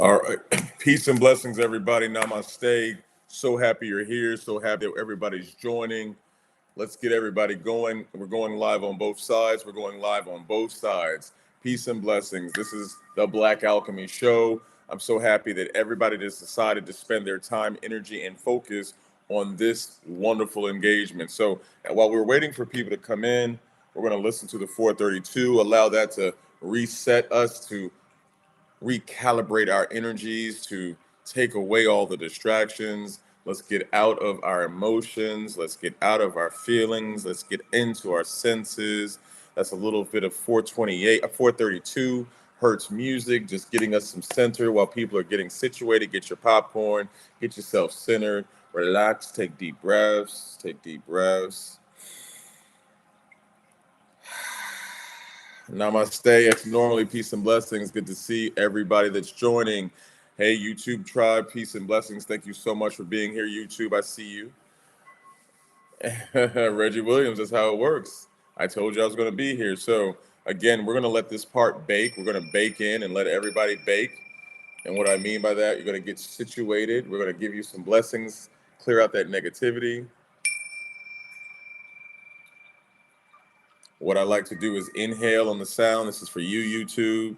All right. Peace and blessings, everybody. Namaste. So happy you're here. So happy that everybody's joining. Let's get everybody going. We're going live on both sides. We're going live on both sides. Peace and blessings. This is the Black Alchemy Show. I'm so happy that everybody just decided to spend their time, energy, and focus on this wonderful engagement. So while we're waiting for people to come in, we're going to listen to the 432, allow that to reset us, to recalibrate our energies, to take away all the distractions. Let's get out of our emotions. Let's get out of our feelings. Let's get into our senses. That's a little bit of 428, 432 hertz music, just getting us some center while people are getting situated. Get your popcorn, get yourself centered, relax, take deep breaths, take deep breaths. Namaste. It's normally peace and blessings. Good to see everybody that's joining. Hey, YouTube tribe, peace and blessings. Thank you so much for being here, YouTube. I see you. Reggie Williams, that's how it works. I told you I was going to be here. So, again, we're going to let this part bake. We're going to bake in and let everybody bake. And what I mean by that, you're going to get situated. We're going to give you some blessings, clear out that negativity. What I like to do is inhale on the sound. This is for you, YouTube.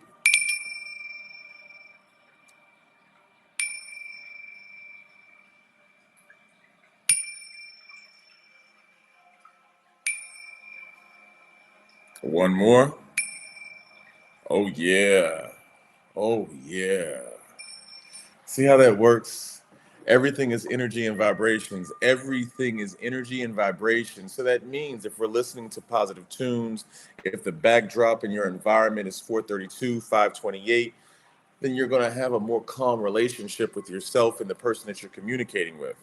One more. Oh, yeah. Oh, yeah. See how that works? Everything is energy and vibrations. Everything is energy and vibration. So that means if we're listening to positive tunes, if the backdrop in your environment is 432, 528, then you're going to have a more calm relationship with yourself and the person that you're communicating with.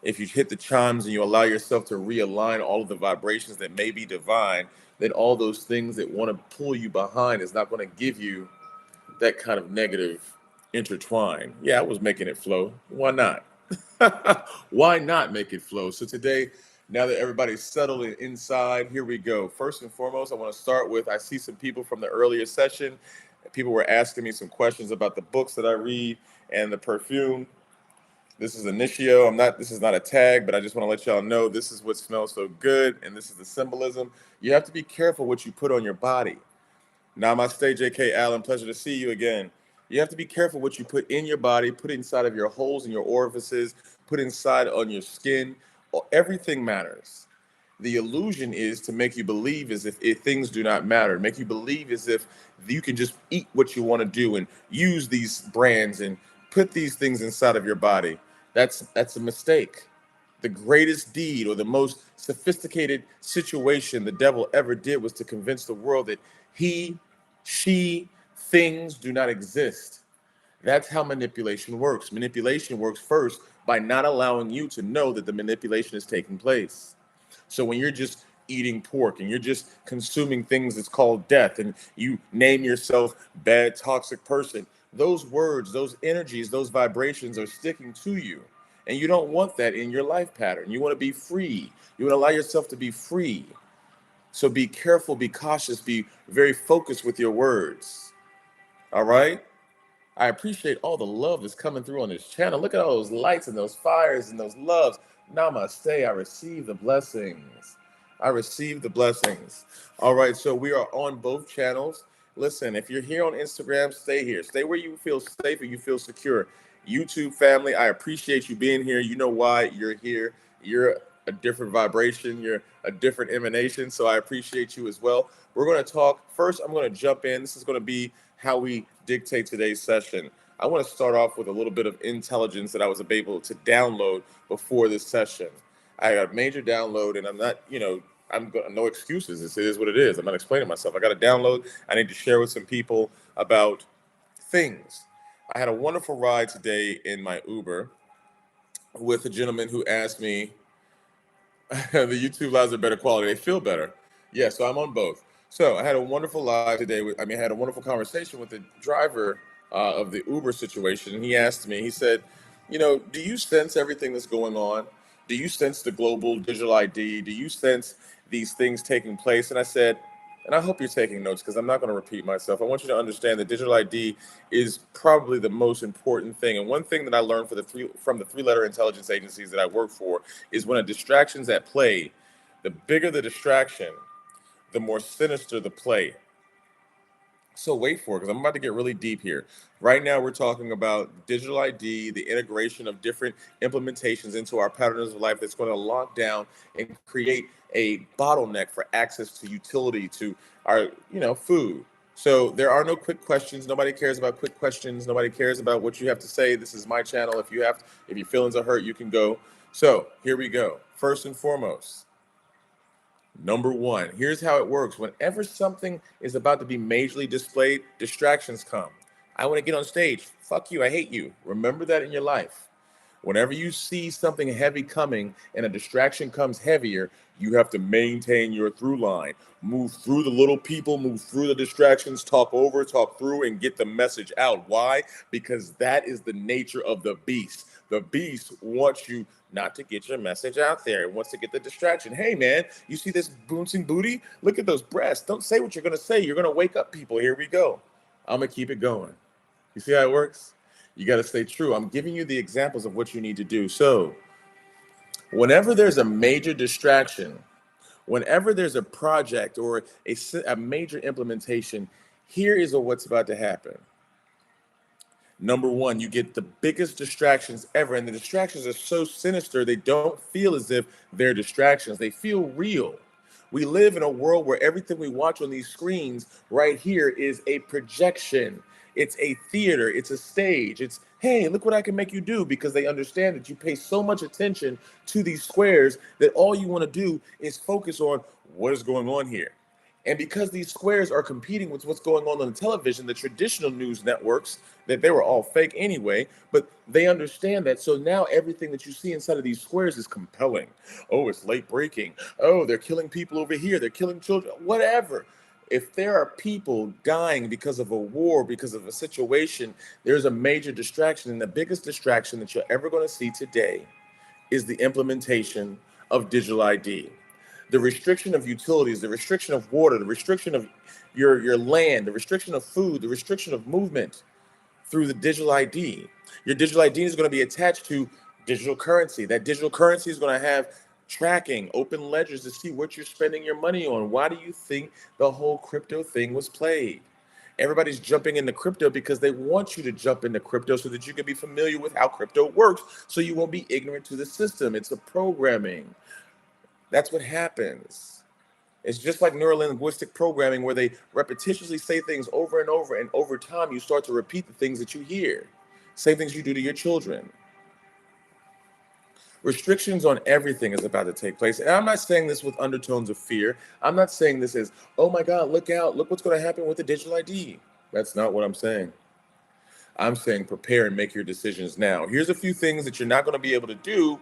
If you hit the chimes and you allow yourself to realign all of the vibrations that may be divine, then all those things that want to pull you behind is not going to give you that kind of negative intertwine. Yeah, I was making it flow. Why not? Why not make it flow? So today, now that everybody's settled and inside, here we go. First and foremost, I want to start with, I see some people from the earlier session. People were asking me some questions about the books that I read and the perfume. This is Initio. This is not a tag, but I just want to let y'all know this is what smells so good, and this is the symbolism. You have to be careful what you put on your body. Namaste, J.K. Allen. Pleasure to see you again. You have to be careful what you put in your body, put inside of your holes and your orifices, put inside on your skin. Everything matters. The illusion is to make you believe as if things do not matter, make you believe as if you can just eat what you want to do and use these brands and put these things inside of your body. That's a mistake. The greatest deed or the most sophisticated situation the devil ever did was to convince the world that he, she, things do not exist. That's how manipulation works. Manipulation works first by not allowing you to know that the manipulation is taking place. So when you're just eating pork and you're just consuming things that's called death and you name yourself bad, toxic person, those words, those energies, those vibrations are sticking to you. And you don't want that in your life pattern. You want to be free. You want to allow yourself to be free. So be careful, be cautious, be very focused with your words. All right? I appreciate all the love that's coming through on this channel. Look at all those lights and those fires and those loves. Namaste. I receive the blessings. I receive the blessings. All right, so we are on both channels. Listen, if you're here on Instagram, stay here. Stay where you feel safe and you feel secure. YouTube family, I appreciate you being here. You know why you're here. You're a different vibration. You're a different emanation. So I appreciate you as well. We're going to talk. First, I'm going to jump in. This is going to be how we dictate today's session. I want to start off with a little bit of intelligence that I was able to download before this session. I got a major download, and I'm not, no excuses. It is what it is. I'm not explaining myself. I got a download. I need to share with some people about things. I had a wonderful ride today in my Uber with a gentleman who asked me, the YouTube lives are better quality. They feel better. Yeah, so I'm on both. So I had a wonderful live today. I had a wonderful conversation with the driver of the Uber situation. And he asked me, he said, do you sense everything that's going on? Do you sense the global digital ID? Do you sense these things taking place? And I said, and I hope you're taking notes because I'm not going to repeat myself. I want you to understand that digital ID is probably the most important thing. And one thing that I learned from the three-letter intelligence agencies that I work for is when a distraction's at play, the bigger the distraction, the more sinister the play. So wait for it, because I'm about to get really deep here. Right now, we're talking about digital ID, the integration of different implementations into our patterns of life that's going to lock down and create a bottleneck for access to utility, to our, food. So there are no quick questions. Nobody cares about quick questions. Nobody cares about what you have to say. This is my channel. If your feelings are hurt, you can go. So here we go. First and foremost, number one, here's how it works. Whenever something is about to be majorly displayed, distractions come. I want to get on stage. Fuck you. I hate you. Remember that in your life. Whenever you see something heavy coming and a distraction comes heavier, you have to maintain your through line. Move through the little people, move through the distractions, talk over, talk through, and get the message out. Why? Because that is the nature of the beast. The beast wants you not to get your message out there. It wants to get the distraction. Hey, man, you see this bouncing booty? Look at those breasts. Don't say what you're going to say. You're going to wake up people. Here we go. I'm going to keep it going. You see how it works? You got to stay true. I'm giving you the examples of what you need to do. So, whenever there's a major distraction, whenever there's a project or a major implementation, here is what's about to happen. Number one, you get the biggest distractions ever. And the distractions are so sinister, they don't feel as if they're distractions, they feel real. We live in a world where everything we watch on these screens right here is a projection. It's a theater, it's a stage. It's, hey, look what I can make you do, because they understand that you pay so much attention to these squares that all you want to do is focus on what is going on here. And because these squares are competing with what's going on the television, the traditional news networks, that they were all fake anyway, but they understand that. So now everything that you see inside of these squares is compelling. Oh, it's late breaking. Oh, they're killing people over here. They're killing children, whatever. If there are people dying because of a war, because of a situation, there's a major distraction. And the biggest distraction that you're ever going to see today is the implementation of digital ID. The restriction of utilities, the restriction of water, the restriction of your land, the restriction of food, the restriction of movement through the digital ID. Your digital ID is going to be attached to digital currency. That digital currency is going to have tracking, open ledgers to see what you're spending your money on. Why do you think the whole crypto thing was played? Everybody's jumping into crypto because they want you to jump into crypto so that you can be familiar with how crypto works, so you won't be ignorant to the system. It's a programming. That's what happens. It's just like neurolinguistic programming, where they repetitiously say things over and over, and over time you start to repeat the things that you hear. Same things you do to your children. Restrictions on everything is about to take place. And I'm not saying this with undertones of fear. I'm not saying this as, oh my God, look out, look what's going to happen with the digital ID. That's not what I'm saying. I'm saying prepare and make your decisions now. Here's a few things that you're not going to be able to do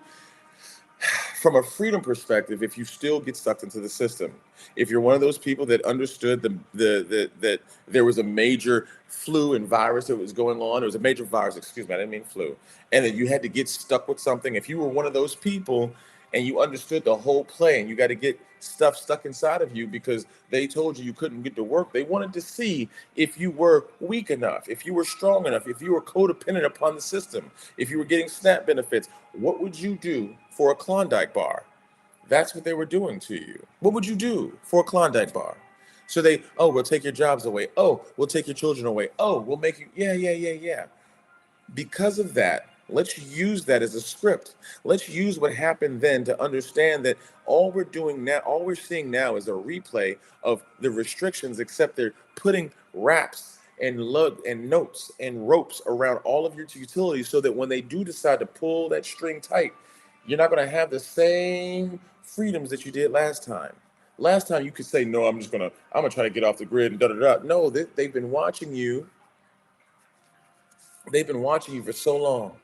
from a freedom perspective if you still get sucked into the system. If you're one of those people that understood that there was a major flu and virus that was going on, there was a major virus, excuse me, I didn't mean flu, and that you had to get stuck with something. If you were one of those people and you understood the whole play, and you got to get stuff stuck inside of you because they told you you couldn't get to work, they wanted to see if you were weak enough, if you were strong enough, if you were codependent upon the system, if you were getting SNAP benefits. What would you do for a Klondike bar? That's what they were doing to you. What would you do for a Klondike bar? So they, oh, we'll take your jobs away. Oh, we'll take your children away. Oh, we'll make you, yeah. Because of that, let's use that as a script. Let's use what happened then to understand that all we're doing now, all we're seeing now is a replay of the restrictions, except they're putting wraps and lug and notes and ropes around all of your utilities, so that when they do decide to pull that string tight, you're not going to have the same freedoms that you did last time. Last time you could say, no, I'm gonna try to get off the grid and da da da. No, they've been watching you. They've been watching you for so long.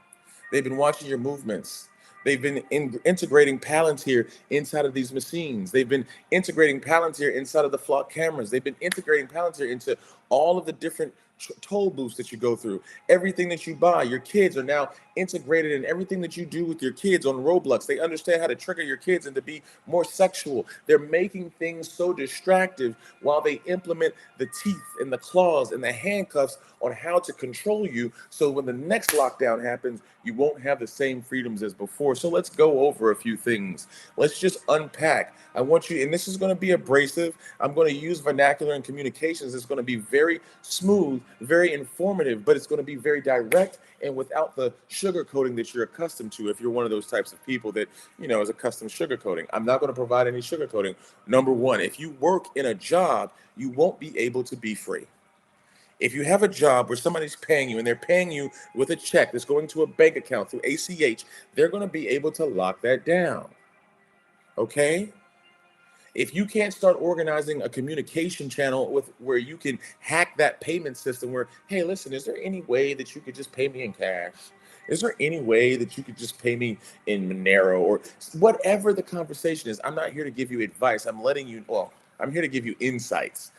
They've been watching your movements. They've been integrating Palantir inside of these machines. They've been integrating Palantir inside of the flock cameras. They've been integrating Palantir into all of the different toll booths that you go through, everything that you buy. Your kids are now integrated in everything that you do with your kids on Roblox. They understand how to trigger your kids and to be more sexual. They're making things so distractive while they implement the teeth and the claws and the handcuffs on how to control you. So when the next lockdown happens, you won't have the same freedoms as before. So let's go over a few things. Let's just unpack. I want you, and this is going to be abrasive. I'm going to use vernacular and communications. It's going to be very smooth, very informative, but it's going to be very direct and without the sugarcoating that you're accustomed to. If you're one of those types of people that, is accustomed to sugarcoating, I'm not going to provide any sugarcoating. Number one, if you work in a job, you won't be able to be free. If you have a job where somebody's paying you and they're paying you with a check that's going to a bank account through ACH, they're going to be able to lock that down. Okay? If you can't start organizing a communication channel with where you can hack that payment system where, hey, listen, is there any way that you could just pay me in cash? Is there any way that you could just pay me in Monero or whatever the conversation is? I'm not here to give you advice. I'm here to give you insight,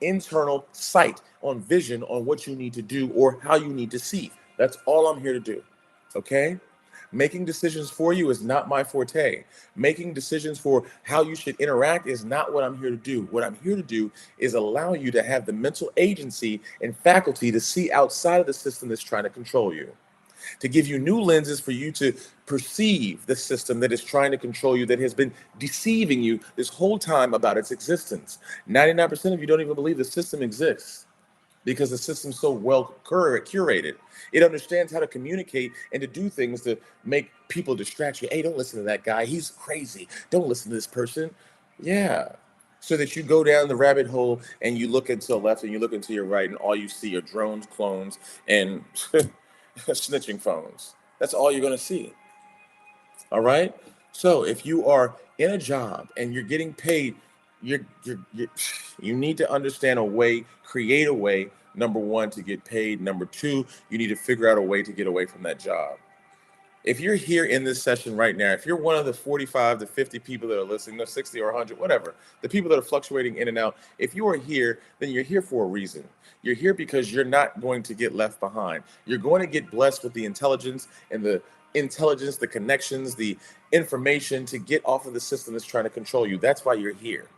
internal sight on vision on what you need to do or how you need to see. That's all I'm here to do. Okay? Making decisions for you is not my forte. Making decisions for how you should interact is not what I'm here to do. What I'm here to do is allow you to have the mental agency and faculty to see outside of the system that's trying to control you, to give you new lenses for you to perceive the system that is trying to control you, that has been deceiving you this whole time about its existence. 99% of you don't even believe the system exists, because the system's so well curated. It understands how to communicate and to do things to make people distract you. Hey, don't listen to that guy. He's crazy. Don't listen to this person. Yeah. So that you go down the rabbit hole and you look into the left and you look into your right and all you see are drones, clones, and snitching phones. That's all you're going to see. All right. So if you are in a job and you're getting paid, you need to understand a way, create a way, number one, to get paid. Number two, you need to figure out a way to get away from that job. If you're here in this session right now, if you're one of the 45 to 50 people that are listening, no 60 or 100, whatever, the people that are fluctuating in and out, if you are here, then you're here for a reason. You're here because you're not going to get left behind. You're going to get blessed with the intelligence, the connections, the information to get off of the system that's trying to control you. That's why you're here.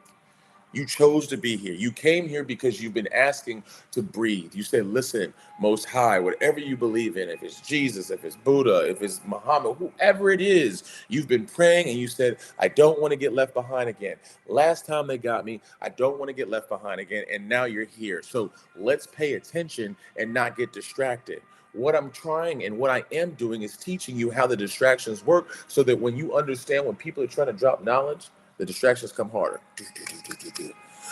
You chose to be here. You came here because you've been asking to breathe. You said, listen, Most High, whatever you believe in, if it's Jesus, if it's Buddha, if it's Muhammad, whoever it is, you've been praying and you said, I don't want to get left behind again. Last time they got me, I don't want to get left behind again. And now you're here. So let's pay attention and not get distracted. What I'm trying and what I am doing is teaching you how the distractions work so that when you understand when people are trying to drop knowledge, the distractions come harder.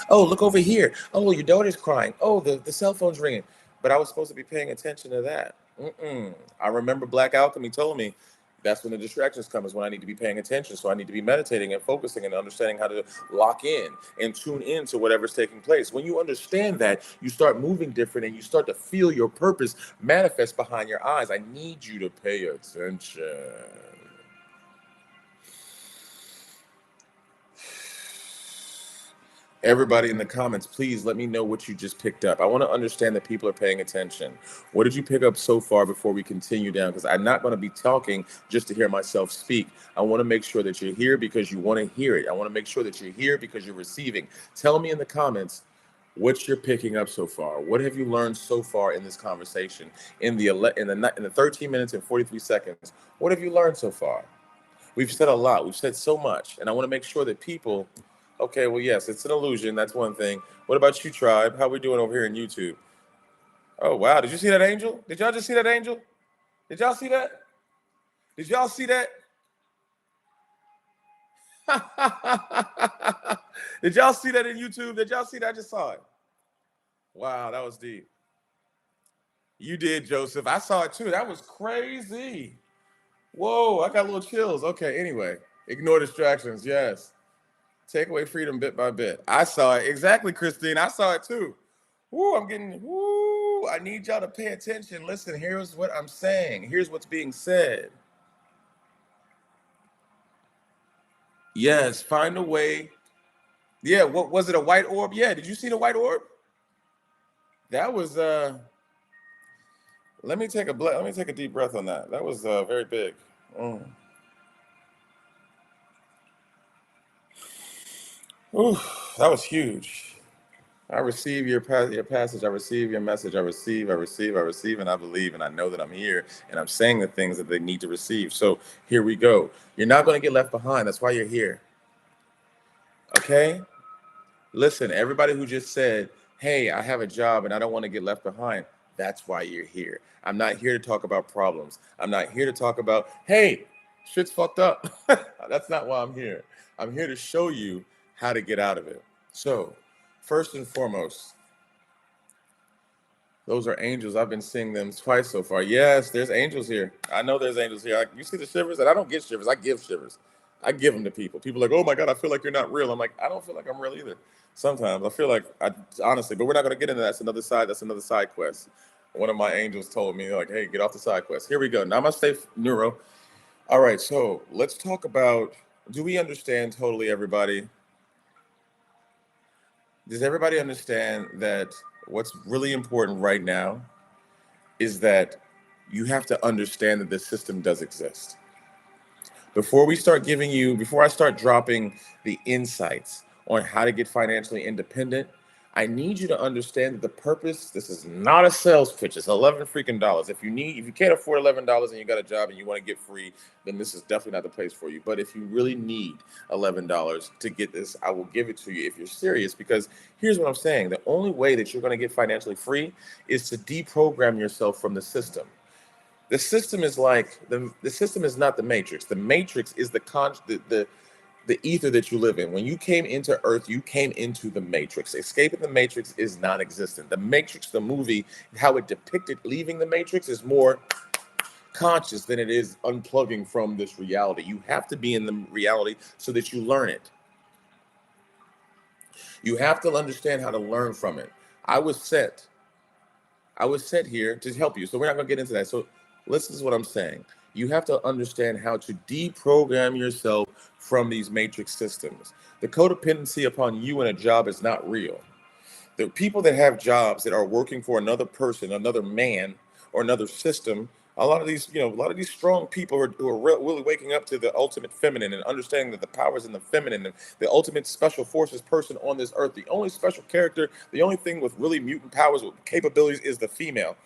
Oh, look over here. Oh, your daughter's crying. Oh, the cell phone's ringing. But I was supposed to be paying attention to that. I remember Black Alchemy told me that's when the distractions come, is when I need to be paying attention. So I need to be meditating and focusing and understanding how to lock in and tune in to whatever's taking place. When you understand that, you start moving different and you start to feel your purpose manifest behind your eyes. I need you to pay attention. Everybody in the comments, please let me know what you just picked up. I want to understand that people are paying attention. What did you pick up so far before we continue down? Because I'm not going to be talking just to hear myself speak. I want to make sure that you're here because you want to hear it. I want to make sure that you're here because you're receiving. Tell me in the comments what you're picking up so far. What have you learned so far in this conversation? In the 13 minutes and 43 seconds, what have you learned so far? We've said a lot. We've said so much. And I want to make sure that people, okay, well, yes, it's an illusion. That's one thing. What about you, Tribe? How we doing over here in YouTube? Oh, wow. Did you see that angel? Did y'all just see that angel? Did y'all see that? Did y'all see that? Did y'all see that in YouTube? Did y'all see that? I just saw it. Wow, that was deep. You did, Joseph. I saw it too. That was crazy. Whoa, I got little chills. Okay, anyway, ignore distractions. Yes. Take away freedom bit by bit. I saw it. Exactly, Christine. I saw it too. Woo, I need y'all to pay attention. Listen, here's what I'm saying. Here's what's being said. Yes, find a way. Yeah, what was it, a white orb? Yeah, did you see the white orb? That was let me take a deep breath on that. That was very big. Mm. Ooh, that was huge. I receive your passage. I receive your message. I receive, and I believe, and I know that I'm here, and I'm saying the things that they need to receive. So here we go. You're not going to get left behind. That's why you're here. Okay? Listen, everybody who just said, "Hey, I have a job and I don't want to get left behind." That's why you're here. I'm not here to talk about problems. I'm not here to talk about, "Hey, shit's fucked up." That's not why I'm here. I'm here to show you how to get out of it. So, first and foremost, those are angels. I've been seeing them twice so far. Yes, there's angels here. I know there's angels here. You see the shivers? And I don't get shivers. I give shivers. I give them to people. People are like, "Oh my God, I feel like you're not real." I'm like, I don't feel like I'm real either. Sometimes I feel like honestly, but we're not going to get into that. That's another side. That's another side quest. One of my angels told me, like, "Hey, get off the side quest." Here we go. Namaste, Neuro. All right, so let's talk about. Do we understand totally, everybody? Does everybody understand that what's really important right now is that you have to understand that this system does exist. Before I start dropping the insights on how to get financially independent, I need you to understand that the purpose, this is not a sales pitch. It's 11 freaking dollars. If you can't afford $11 and you got a job and you want to get free, then this is definitely not the place for you. But if you really need $11 to get this, I will give it to you if you're serious. Because here's what I'm saying: the only way that you're going to get financially free is to deprogram yourself from the system. The system is like the system is not the matrix. The matrix is the ether that you live in. When you came into earth, you came into the matrix. Escaping the matrix is non-existent. The matrix, the movie, how it depicted leaving the matrix is more conscious than it is unplugging from this reality. You have to be in the reality so that you learn it. You have to understand how to learn from it. I was set I was sent here to help you. So we're not going to get into that. So listen to what I'm saying. You have to understand how to deprogram yourself from these matrix systems. The codependency upon you and a job is not real. The people that have jobs that are working for another person, another man, or another system, a lot of these strong people who are really waking up to the ultimate feminine and understanding that the power is in the feminine and the ultimate special forces person on this earth. The only special character, the only thing with really mutant powers, with capabilities, is the female,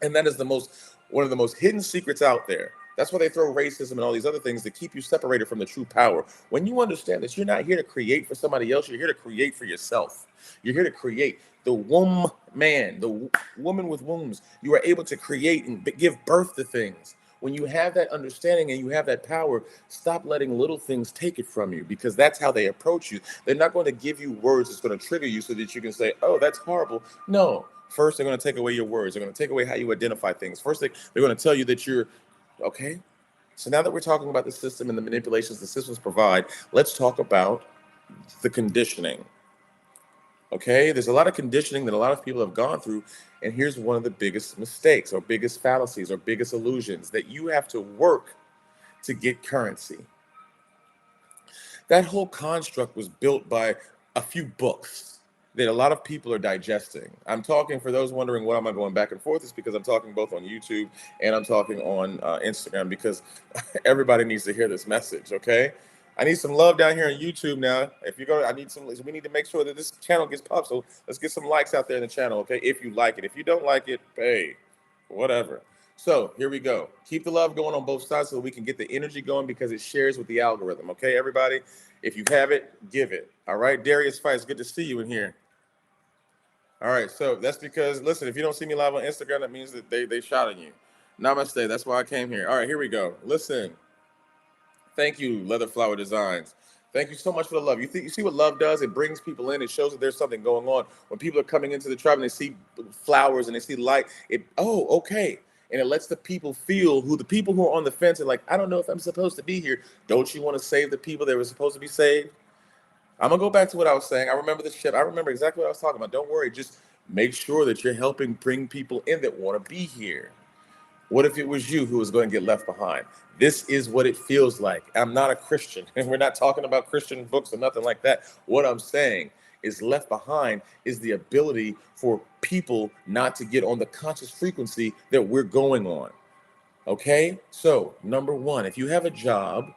and that is the most one of the most hidden secrets out there. That's why they throw racism and all these other things to keep you separated from the true power. When you understand that you're not here to create for somebody else, you're here to create for yourself. You're here to create. The womb man, woman with wombs, you are able to create and give birth to things. When you have that understanding and you have that power, stop letting little things take it from you, because that's how they approach you. They're not going to give you words that's going to trigger you so that you can say, "Oh, that's horrible." No. First, they're going to take away your words. They're going to take away how you identify things. First, they're going to tell you that you're okay. So now that we're talking about the system and the manipulations the systems provide, let's talk about the conditioning. Okay, there's a lot of conditioning that a lot of people have gone through, and here's one of the biggest mistakes, or biggest fallacies, or biggest illusions: that you have to work to get currency. That whole construct was built by a few books that a lot of people are digesting. I'm talking, for those wondering why am I going back and forth, is because I'm talking both on YouTube and I'm talking on Instagram, because everybody needs to hear this message. Okay, I need some love down here on YouTube now. If you go, I need some. We need to make sure that this channel gets popped. So let's get some likes out there in the channel. Okay, if you like it. If you don't like it, hey, whatever. So here we go. Keep the love going on both sides so we can get the energy going, because it shares with the algorithm. Okay, everybody? If you have it, give it. All right, Darius Fights, good to see you in here. All right, so that's because, listen, if you don't see me live on Instagram, that means that they shot on you. Namaste. That's why I came here. All right, here we go. Listen, thank you, Leather Flower Designs. Thank you so much for the love. You see what love does? It brings people in. It shows that there's something going on. When people are coming into the tribe and they see flowers and they see light, okay. And it lets the people who are on the fence and like, I don't know if I'm supposed to be here. Don't you want to save the people that were supposed to be saved? I'm gonna go back to what I was saying. I remember this shit. I remember exactly what I was talking about. Don't worry. Just make sure that you're helping bring people in that want to be here. What if it was you who was going to get left behind? This is what it feels like. I'm not a Christian, and we're not talking about Christian books or nothing like that. What I'm saying is left behind is the ability for people not to get on the conscious frequency that we're going on. Okay? So, number one, if you have a job,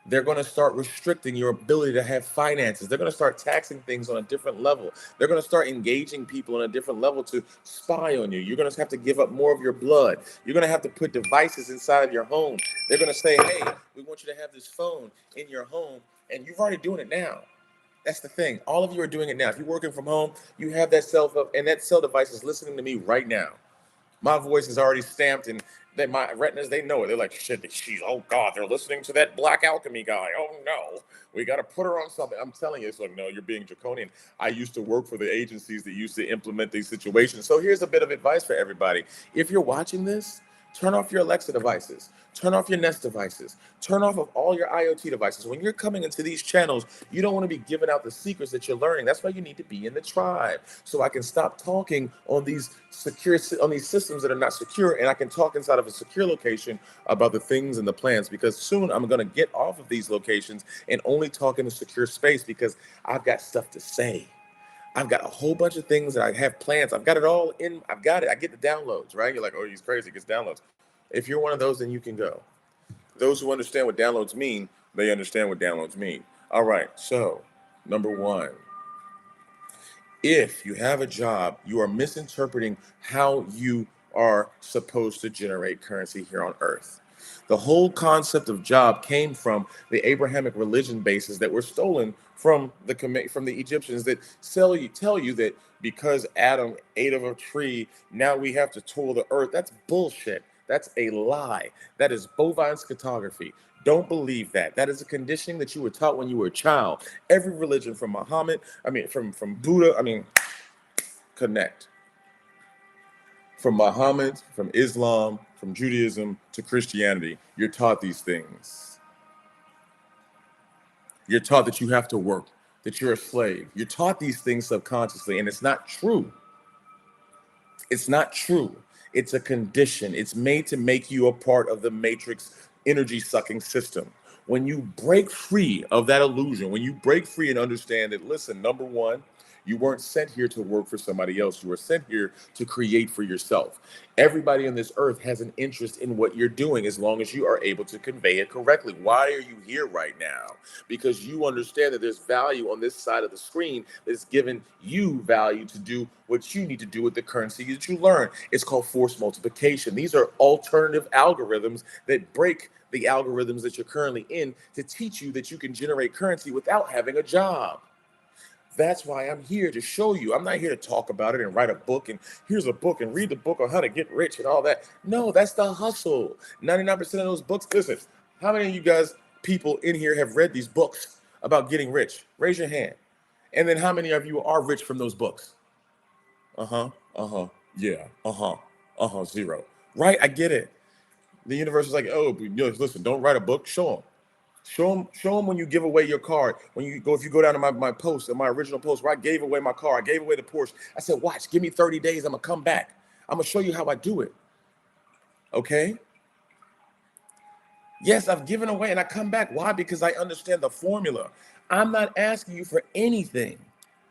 they're going to start restricting your ability to have finances. They're going to start taxing things on a different level. They're going to start engaging people on a different level to spy on you. You're going to have to give up more of your blood. You're going to have to put devices inside of your home. They're going to say, hey, we want you to have this phone in your home, and you've already doing it now. That's the thing. All of you are doing it now. If you're working from home, you have that cell phone, and that cell device is listening to me right now. My voice is already stamped, and that my retinas, they know it. They're like, shit, she's, oh God, they're listening to that black alchemy guy. Oh no, we got to put her on something. I'm telling you, it's like, no, you're being draconian. I used to work for the agencies that used to implement these situations. So here's a bit of advice for everybody. If you're watching this, turn off your Alexa devices. Turn off your Nest devices. Turn off of all your IoT devices. When you're coming into these channels, you don't want to be giving out the secrets that you're learning. That's why you need to be in the tribe. So I can stop talking on these systems that are not secure, and I can talk inside of a secure location about the things and the plans, because soon I'm going to get off of these locations and only talk in a secure space, because I've got stuff to say. I've got a whole bunch of things that I have plans. I've got it all in. I've got it. I get the downloads, right? You're like, oh, he's crazy. He gets downloads. If you're one of those, then you can go. Those who understand what downloads mean, they understand what downloads mean. All right. So, number one, if you have a job, you are misinterpreting how you are supposed to generate currency here on earth. The whole concept of job came from the Abrahamic religion bases that were stolen from the Egyptians, that tell you that because Adam ate of a tree, now we have to toil the earth. That's bullshit. That's a lie. That is bovine scatography. Don't believe that. That is a conditioning that you were taught when you were a child. Every religion, from Muhammad, from Buddha, connect. From Muhammad, from Islam, from Judaism to Christianity, you're taught these things. You're taught that you have to work, that you're a slave. You're taught these things subconsciously, and it's not true. It's not true. It's a condition. It's made to make you a part of the matrix energy sucking system. When you break free of that illusion, when you break free and understand that, listen, number one, you weren't sent here to work for somebody else. You were sent here to create for yourself. Everybody on this earth has an interest in what you're doing, as long as you are able to convey it correctly. Why are you here right now? Because you understand that there's value on this side of the screen that's given you value to do what you need to do with the currency that you learn. It's called force multiplication. These are alternative algorithms that break the algorithms that you're currently in, to teach you that you can generate currency without having a job. That's why I'm here to show you. I'm not here to talk about it and write a book and here's a book and read the book on how to get rich and all that. No, that's the hustle. 99% of those books. Listen, how many of you guys, people in here, have read these books about getting rich? Raise your hand. And then how many of you are rich from those books? Uh-huh. Uh-huh. Yeah. Uh-huh. Uh-huh. Zero. Right? I get it. The universe is like, oh, listen, don't write a book. Show them. Show them when you give away your card. If you go down to my post, my original post where I gave away my car, I gave away the Porsche. I said, watch, give me 30 days. I'm going to come back. I'm going to show you how I do it. Okay? Yes, I've given away and I come back. Why? Because I understand the formula. I'm not asking you for anything,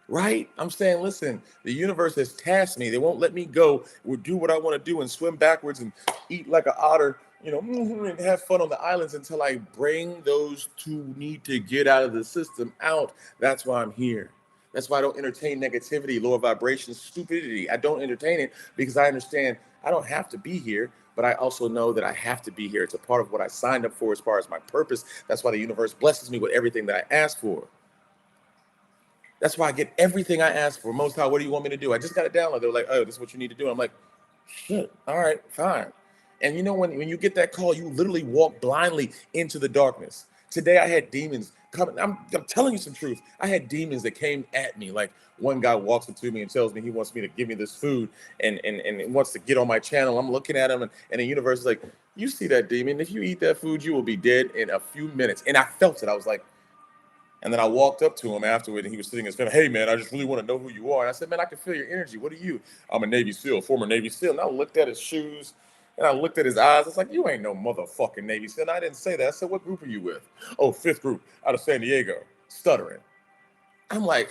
right? I'm saying, listen, the universe has tasked me. They won't let me go or do what I want to do and swim backwards and eat like an otter, and have fun on the islands until I bring those who need to get out of the system out. That's why I'm here. That's why I don't entertain negativity, lower vibration, stupidity. I don't entertain it because I understand I don't have to be here, but I also know that I have to be here. It's a part of what I signed up for as far as my purpose. That's why the universe blesses me with everything that I ask for. That's why I get everything I ask for. Most High, what do you want me to do? I just got a download. They're like, oh, this is what you need to do. I'm like, shit, all right, fine. And when you get that call, you literally walk blindly into the darkness. Today I had demons coming. I'm telling you some truth. I had demons that came at me. Like, one guy walks up to me and tells me he wants me to give me this food and wants to get on my channel. I'm looking at him, and the universe is like, you see that demon? If you eat that food, you will be dead in a few minutes. And I felt it. I was like, and then I walked up to him afterward, and he was sitting in his family. Hey, man, I just really want to know who you are. And I said, man, I can feel your energy. What are you? I'm a Navy SEAL, former Navy SEAL. And I looked at his shoes, and I looked at his eyes. I was like, you ain't no motherfucking Navy SEAL. And I didn't say that. I said, what group are you with? Oh, fifth group out of San Diego, stuttering. I'm like,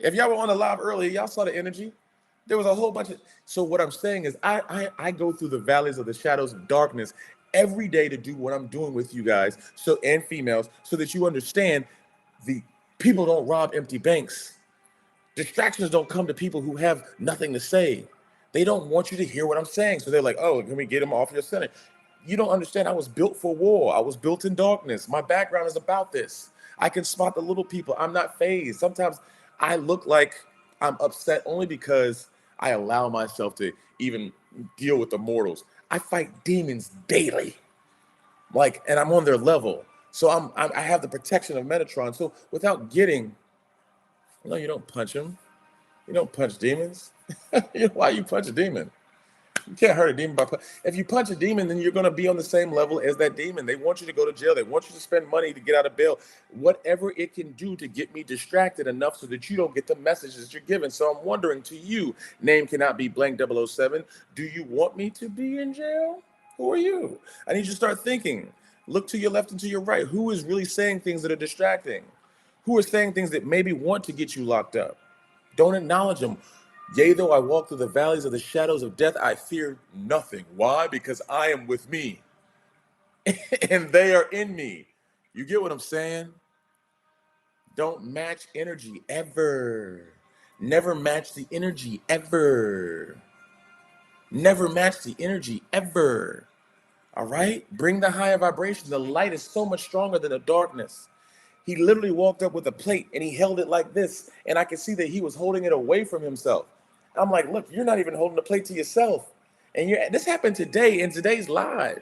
If y'all were on the live earlier, y'all saw the energy. There was a whole bunch of. So what I'm saying is, I go through the valleys of the shadows of darkness every day to do what I'm doing with you guys, so and females, so that you understand the people don't rob empty banks. Distractions don't come to people who have nothing to say. They don't want you to hear what I'm saying. So they're like, oh, can we get them off your center? You don't understand. I was built for war. I was built in darkness. My background is about this. I can spot the little people. I'm not phased. Sometimes I look like I'm upset only because I allow myself to even deal with the mortals. I fight demons daily, like, and I'm on their level. So I have the protection of Metatron. So without getting, no, you don't punch him. You don't punch demons. Why you punch a demon? You can't hurt a demon by if you punch a demon, then you're going to be on the same level as that demon. They want you to go to jail. They want you to spend money to get out of bail. Whatever it can do to get me distracted enough so that you don't get the messages you're given. So I'm wondering to you, name cannot be blank 007. Do you want me to be in jail? Who are you? I need you to start thinking. Look to your left and to your right. Who is really saying things that are distracting? Who are saying things that maybe want to get you locked up? Don't acknowledge them. Yea, though I walk through the valleys of the shadows of death, I fear nothing. Why? Because I am with me and they are in me. You get what I'm saying? Don't match energy ever. Never match the energy ever. Never match the energy ever. All right? Bring the higher vibration. The light is so much stronger than the darkness. He literally walked up with a plate and he held it like this. And I could see that he was holding it away from himself. I'm like, look, you're not even holding the plate to yourself. And this happened today in today's live.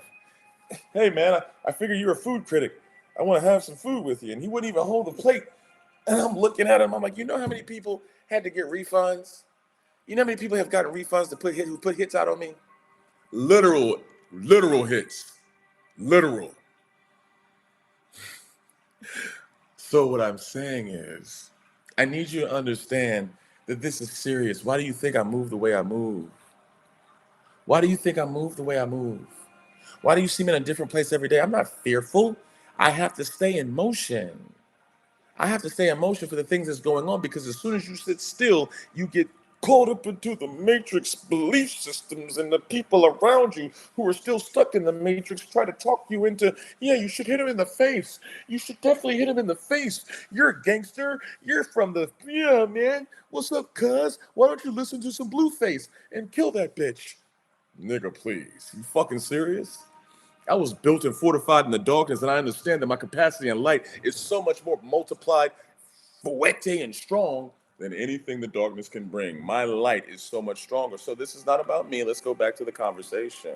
Hey, man, I figure you're a food critic. I want to have some food with you. And he wouldn't even hold the plate. And I'm looking at him. I'm like, you know how many people had to get refunds? You know how many people have gotten refunds who put hits out on me? Literal hits. Literal. So what I'm saying is, I need you to understand that this is serious. Why do you think I move the way I move? Why do you think I move the way I move? Why do you see me in a different place every day? I'm not fearful. I have to stay in motion. I have to stay in motion for the things that's going on, because as soon as you sit still, you get caught up into the matrix belief systems, and the people around you who are still stuck in the matrix try to talk you into, yeah, you should hit him in the face. You should definitely hit him in the face. You're a gangster. You're from the, yeah, man. What's up, cuz? Why don't you listen to some Blueface and kill that bitch? Nigga, please. You fucking serious? I was built and fortified in the darkness, and I understand that my capacity in light is so much more multiplied, fuerte, and strong than anything the darkness can bring. My light is so much stronger. So this is not about me. Let's go back to the conversation.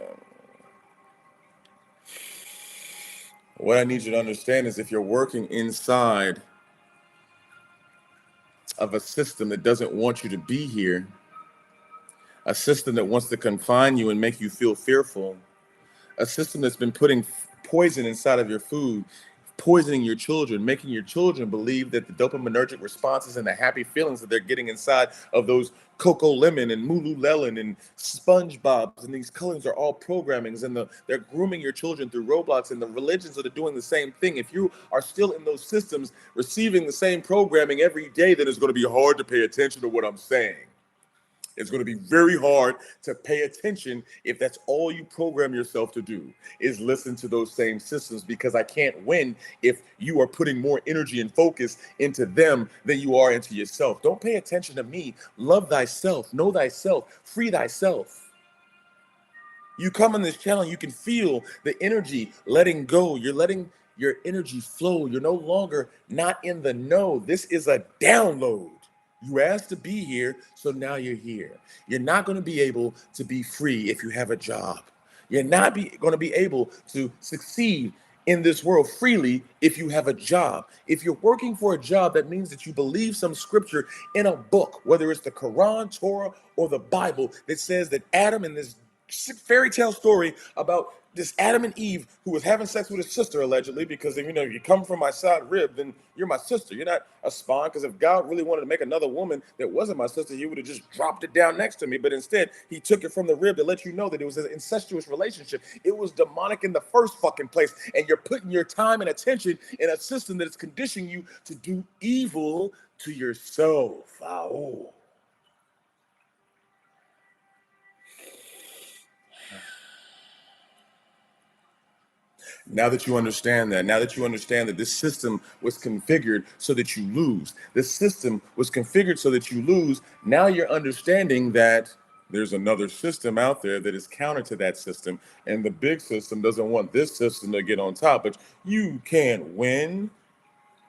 What I need you to understand is, if you're working inside of a system that doesn't want you to be here, a system that wants to confine you and make you feel fearful, a system that's been putting poison inside of your food, poisoning your children, making your children believe that the dopaminergic responses and the happy feelings that they're getting inside of those Coco Lemon and Lululemon and SpongeBob's and these colors are all programmings, and they're grooming your children through Roblox, and the religions that are doing the same thing. If you are still in those systems receiving the same programming every day, then it's going to be hard to pay attention to what I'm saying. It's going to be very hard to pay attention if that's all you program yourself to do, is listen to those same systems, because I can't win if you are putting more energy and focus into them than you are into yourself. Don't pay attention to me. Love thyself, know thyself, free thyself. You come on this channel, you can feel the energy letting go. You're letting your energy flow. You're no longer not in the know. This is a download. You asked to be here, so now you're here. You're not going to be able to be free if you have a job. You're not going to be able to succeed in this world freely if you have a job. If you're working for a job, that means that you believe some scripture in a book, whether it's the Quran, Torah, or the Bible, that says that Adam, in this fairy tale story about this Adam and Eve who was having sex with his sister, allegedly, because if you come from my side rib, then you're my sister. You're not a spawn, because if God really wanted to make another woman that wasn't my sister, he would have just dropped it down next to me. But instead, he took it from the rib to let you know that it was an incestuous relationship. It was demonic in the first fucking place. And you're putting your time and attention in a system that is conditioning you to do evil to yourself. Oh. Now that you understand that, now that you understand that this system was configured so that you lose, this system was configured so that you lose, now you're understanding that there's another system out there that is counter to that system. And the big system doesn't want this system to get on top, but you can't win.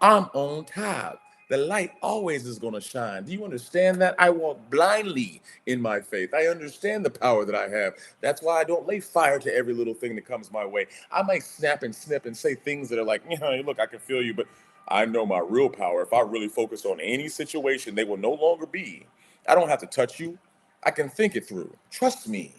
I'm on top. The light always is going to shine. Do you understand that? I walk blindly in my faith. I understand the power that I have. That's why I don't lay fire to every little thing that comes my way. I might snap and snip and say things that are like, look, I can feel you, but I know my real power. If I really focus on any situation, they will no longer be. I don't have to touch you. I can think it through. Trust me.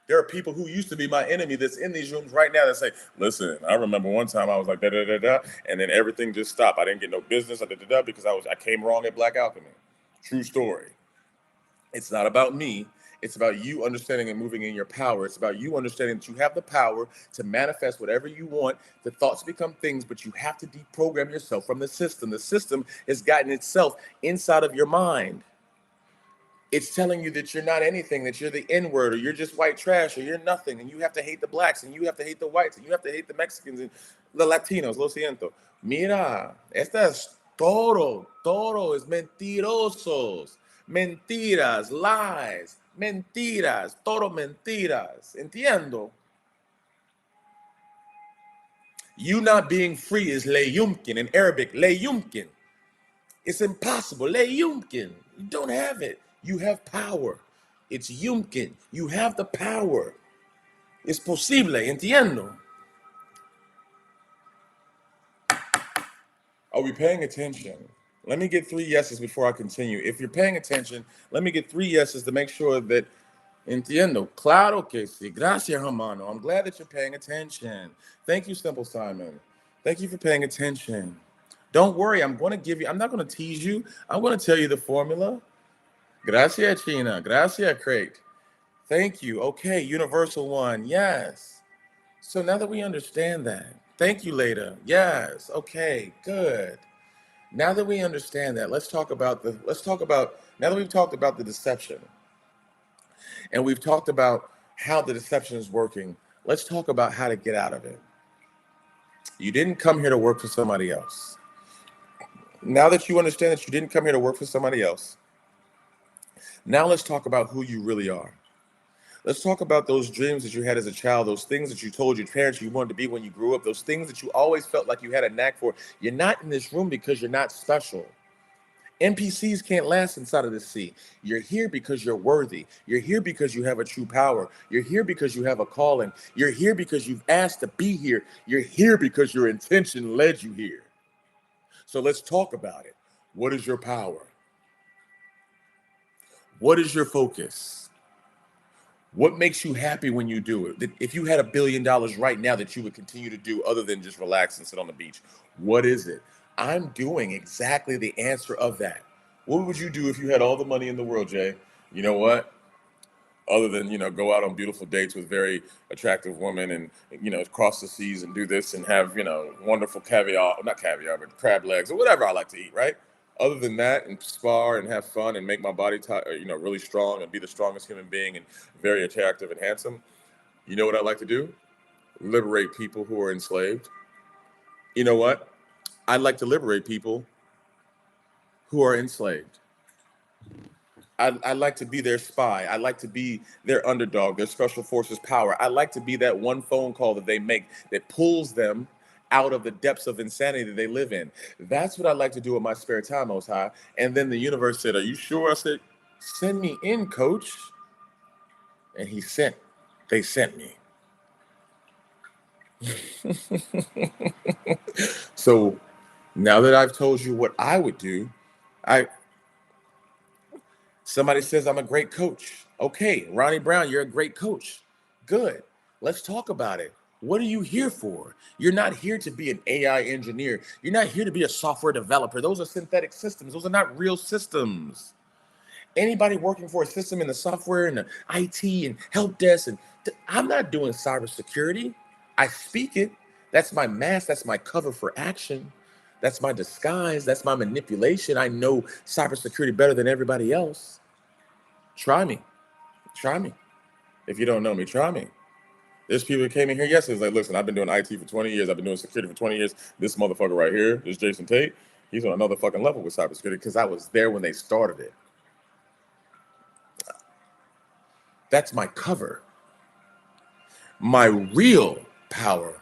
There are people who used to be my enemy that's in these rooms right now that say, listen, I remember one time I was like da da da da, and then everything just stopped. I didn't get no business da da da because I came wrong at Black Alchemy. True story. It's not about me. It's about you understanding and moving in your power. It's about you understanding that you have the power to manifest whatever you want. The thoughts become things, but you have to deprogram yourself from the system. The system has gotten itself inside of your mind. It's telling you that you're not anything, that you're the N-word, or you're just white trash, or you're nothing, and you have to hate the blacks, and you have to hate the whites, and you have to hate the Mexicans, and the Latinos, lo siento. Mira, esta es todo es mentirosos, mentiras, lies, mentiras, todo mentiras, entiendo. You not being free is le yumkin, in Arabic, le yumkin. It's impossible. Le yumkin. You don't have it. You have power. It's yumkin. You have the power. Es posible. Entiendo. Are we paying attention? Let me get 3 yeses before I continue. If you're paying attention, let me get 3 yeses to make sure that entiendo. Claro que sí. Gracias, hermano. I'm glad that you're paying attention. Thank you, Simple Simon. Thank you for paying attention. Don't worry. I'm not going to tease you. I'm going to tell you the formula. Gracias, China. Gracias, Craig. Thank you. Okay, Universal One. Yes. So now that we understand that, thank you, Leda. Yes. Okay, good. Now that we understand that, let's talk about now that we've talked about the deception and we've talked about how the deception is working, let's talk about how to get out of it. You didn't come here to work for somebody else. Now that you understand that you didn't come here to work for somebody else, now let's talk about who you really are. Let's talk about those dreams that you had as a child, those things that you told your parents you wanted to be when you grew up, those things that you always felt like you had a knack for. You're not in this room because you're not special. NPCs can't last inside of the sea. You're here because you're worthy. You're here because you have a true power. You're here because you have a calling. You're here because you've asked to be here. You're here because your intention led you here. So let's talk about it. What is your power? What is your focus? What makes you happy when you do it? If you had $1 billion right now that you would continue to do other than just relax and sit on the beach, what is it? I'm doing exactly the answer of that. What would you do if you had all the money in the world, Jay? You know what? Other than, go out on beautiful dates with very attractive women and, cross the seas and do this and have, wonderful caviar, not caviar, but crab legs or whatever I like to eat, right? Other than that, and spar and have fun and make my body, really strong and be the strongest human being and very attractive and handsome. You know what I like to do? Liberate people who are enslaved. You know what? I'd like to liberate people who are enslaved. I like to be their spy. I like to be their underdog, their special forces power. I like to be that one phone call that they make that pulls them out of the depths of insanity that they live in. That's what I like to do in my spare time, Most High. And then the universe said, "Are you sure?" I said, "Send me in, coach." And they sent me. So now that I've told you what I would do, somebody says I'm a great coach. Okay, Ronnie Brown, you're a great coach. Good. Let's talk about it. What are you here for? You're not here to be an AI engineer. You're not here to be a software developer. Those are synthetic systems. Those are not real systems. Anybody working for a system in the software and the IT and help desk, and I'm not doing cybersecurity. I speak it. That's my mask. That's my cover for action. That's my disguise. That's my manipulation. I know cybersecurity better than everybody else. Try me. Try me. If you don't know me, try me. There's people that came in here yesterday. It's like, listen, I've been doing IT for 20 years. I've been doing security for 20 years. This motherfucker right here, this Jason Tate, he's on another fucking level with cybersecurity because I was there when they started it. That's my cover. My real power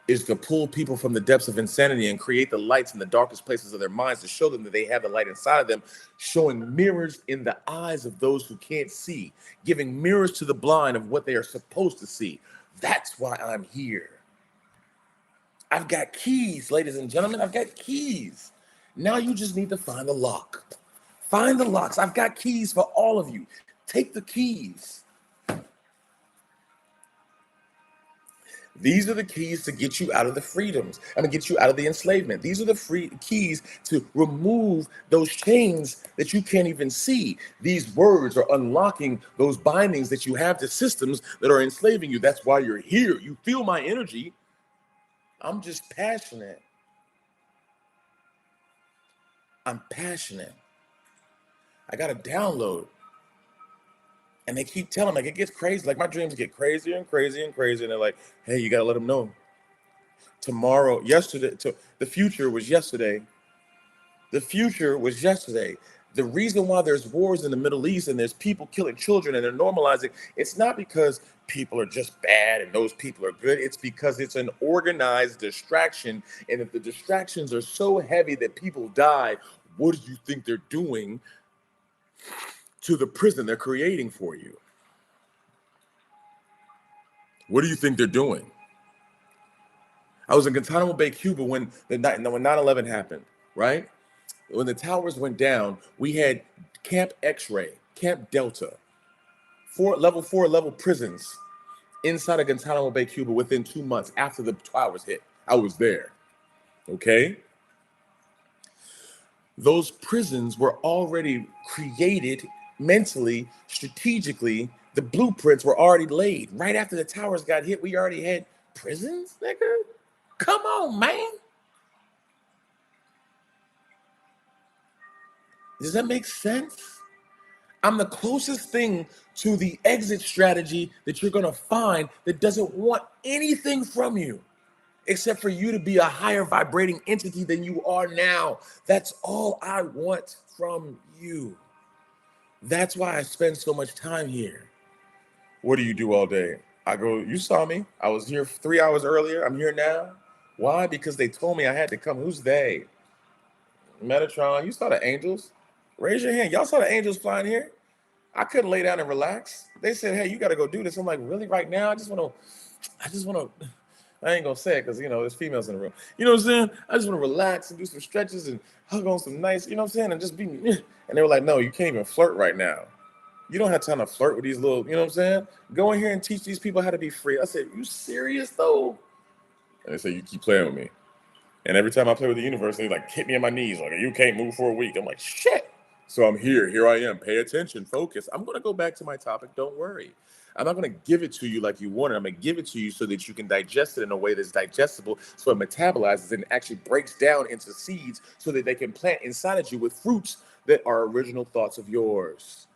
is to pull people from the depths of insanity and create the lights in the darkest places of their minds to show them that they have the light inside of them, showing mirrors in the eyes of those who can't see, giving mirrors to the blind of what they are supposed to see. That's why I'm here. I've got keys, ladies and gentlemen. I've got keys. Now you just need to find the lock. Find the locks. I've got keys for all of you. Take the keys. These are the keys to get you out of the freedoms. Get you out of the enslavement. These are the free keys to remove those chains that you can't even see. These words are unlocking those bindings that you have to systems that are enslaving you. That's why you're here. You feel my energy. I'm just passionate. I'm passionate. I got a download. And they keep telling me, like, it gets crazy. Like, my dreams get crazier and crazier and crazier. And they're like, hey, you got to let them know. Tomorrow, yesterday, the future was yesterday. The future was yesterday. The reason why there's wars in the Middle East and there's people killing children and they're normalizing, it's not because people are just bad and those people are good. It's because it's an organized distraction. And if the distractions are so heavy that people die, what do you think they're doing to the prison they're creating for you? What do you think they're doing? I was in Guantanamo Bay, Cuba when 9/11 happened, right? When the towers went down, we had Camp X-Ray, Camp Delta, level 4 prisons inside of Guantanamo Bay, Cuba within 2 months after the towers hit. I was there, okay? Those prisons were already created mentally, strategically. The blueprints were already laid. Right after the towers got hit, we already had prisons, nigga? Come on, man. Does that make sense? I'm the closest thing to the exit strategy that you're going to find that doesn't want anything from you except for you to be a higher vibrating entity than you are now. That's all I want from you. That's why I spend so much time here. What do you do all day? I go, you saw me. I was here 3 hours earlier. I'm here now. Why? Because they told me I had to come. Who's they? Metatron, you saw the angels? Raise your hand. Y'all saw the angels flying here? I couldn't lay down and relax. They said, hey, you got to go do this. I'm like, really, right now? I ain't going to say it because, there's females in the room. You know what I'm saying? I just want to relax and do some stretches and hug on some nice, you know what I'm saying? And just be, and they were like, no, you can't even flirt right now. You don't have time to flirt with these little, you know what I'm saying? Go in here and teach these people how to be free. I said, you serious though? And they said, you keep playing with me. And every time I play with the universe, they like hit me on my knees. Like, you can't move for a week. I'm like, shit. So I'm here. Here I am. Pay attention. Focus. I'm going to go back to my topic. Don't worry. I'm not going to give it to you like you want it. I'm going to give it to you so that you can digest it in a way that's digestible, so it metabolizes and actually breaks down into seeds so that they can plant inside of you with fruits that are original thoughts of yours.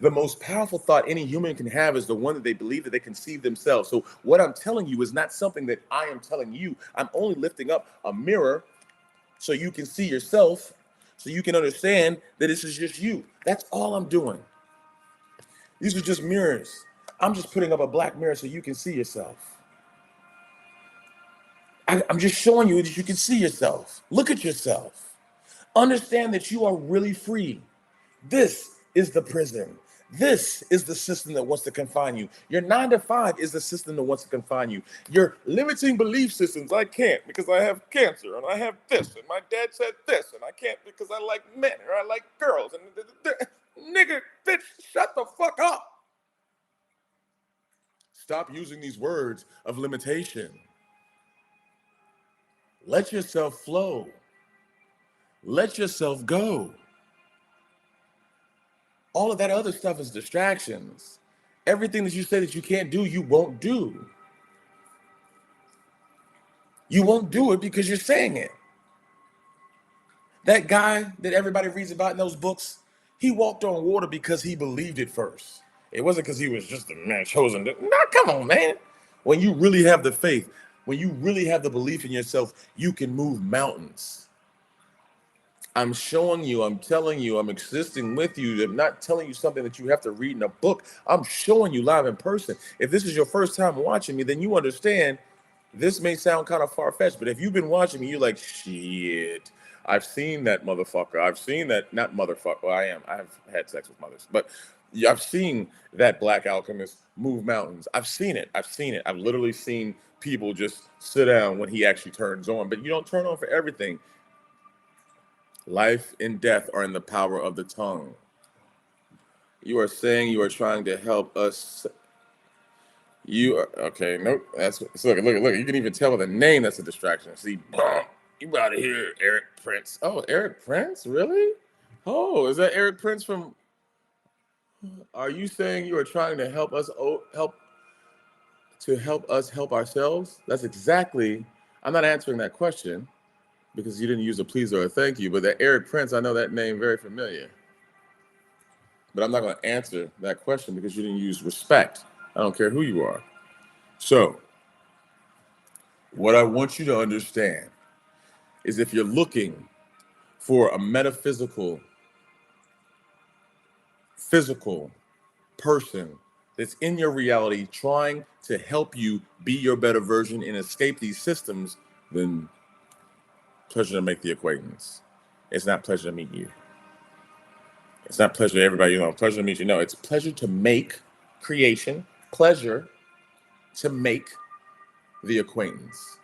The most powerful thought any human can have is the one that they believe that they conceive themselves. So what I'm telling you is not something that I am telling you. I'm only lifting up a mirror so you can see yourself, so you can understand that this is just you. That's all I'm doing. These are just mirrors. I'm just putting up a black mirror so you can see yourself. I'm just showing you that you can see yourself. Look at yourself. Understand that you are really free. This is the prison. This is the system that wants to confine you. Your 9 to 5 is the system that wants to confine you. Your limiting belief systems, I can't because I have cancer and I have this and my dad said this and I can't because I like men or I like girls. And nigga, bitch, shut the fuck up. Stop using these words of limitation. Let yourself flow. Let yourself go. All of that other stuff is distractions. Everything that you say that you can't do, you won't do. You won't do it because you're saying it. That guy that everybody reads about in those books, he walked on water because he believed it first. It wasn't because he was just a man chosen. No, come on, man. When you really have the faith, when you really have the belief in yourself, you can move mountains. I'm showing you, I'm telling you, I'm existing with you. I'm not telling you something that you have to read in a book. I'm showing you live in person. If this is your first time watching me, then you understand this may sound kind of far-fetched, but if you've been watching me, you're like, shit, I've seen that motherfucker. I've seen that, not motherfucker. Well, I've had sex with mothers, but yeah, I've seen that black alchemist move mountains. I've seen it. I've seen it. I've literally seen people just sit down when he actually turns on, but you don't turn on for everything. Life and death are in the power of the tongue. You are saying you are trying to help us. You are okay. Nope. That's so look. You can even tell by the name that's a distraction. See, you out of here, Eric Prince. Oh, Eric Prince, really? Oh, is that Eric Prince from? Are you saying you are trying to help us help us help ourselves? That's exactly. I'm not answering that question because you didn't use a please or a thank you. But that Eric Prince, I know that name very familiar. But I'm not going to answer that question because you didn't use respect. I don't care who you are. So, what I want you to understand is if you're looking for a metaphysical, physical person that's in your reality trying to help you be your better version and escape these systems, then pleasure to make the acquaintance. It's not pleasure to meet you. It's not pleasure to everybody you know. Pleasure to meet you. No, it's pleasure to make creation, pleasure to make the acquaintance.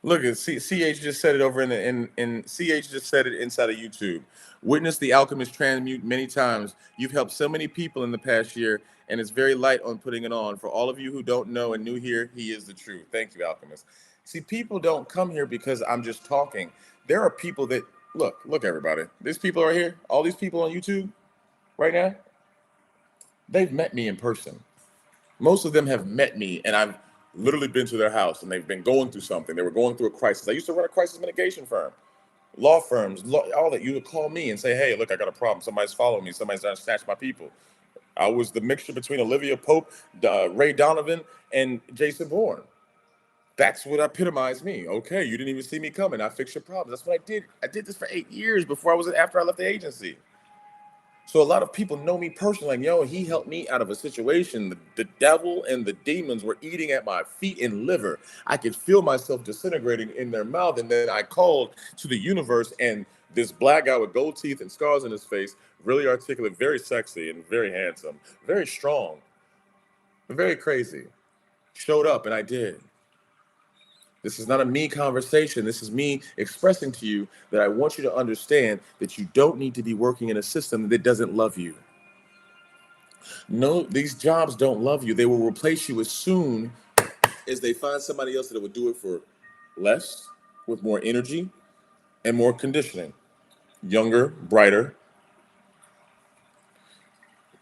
Look at CH just said it over in CH just said it inside of YouTube. Witness the alchemist transmute many times. You've helped so many people in the past year, and it's very light on putting it on. For all of you who don't know and new here, he is the truth. Thank you, alchemist. See, people don't come here because I'm just talking. There are people that look, everybody. These people are here. All these people on YouTube right now, they've met me in person. Most of them have met me, and I've literally been to their house, and they've been going through something. They were going through a crisis. I used to run a crisis mitigation firm, law firms, all that. You would call me and say, "Hey, look, I got a problem. Somebody's following me. Somebody's trying to snatch my people." I was the mixture between Olivia Pope, Ray Donovan, and Jason Bourne. That's what epitomized me. Okay, you didn't even see me coming. I fixed your problems. That's what I did. I did this for 8 years before after I left the agency. So a lot of people know me personally, like, yo, he helped me out of a situation. The devil and the demons were eating at my feet and liver. I could feel myself disintegrating in their mouth. And then I called to the universe, and this black guy with gold teeth and scars on his face, really articulate, very sexy and very handsome, very strong, very crazy, showed up, and I did. This is not a me conversation. This is me expressing to you that I want you to understand that you don't need to be working in a system that doesn't love you. No, these jobs don't love you. They will replace you as soon as they find somebody else that will do it for less, with more energy and more conditioning. Younger, brighter,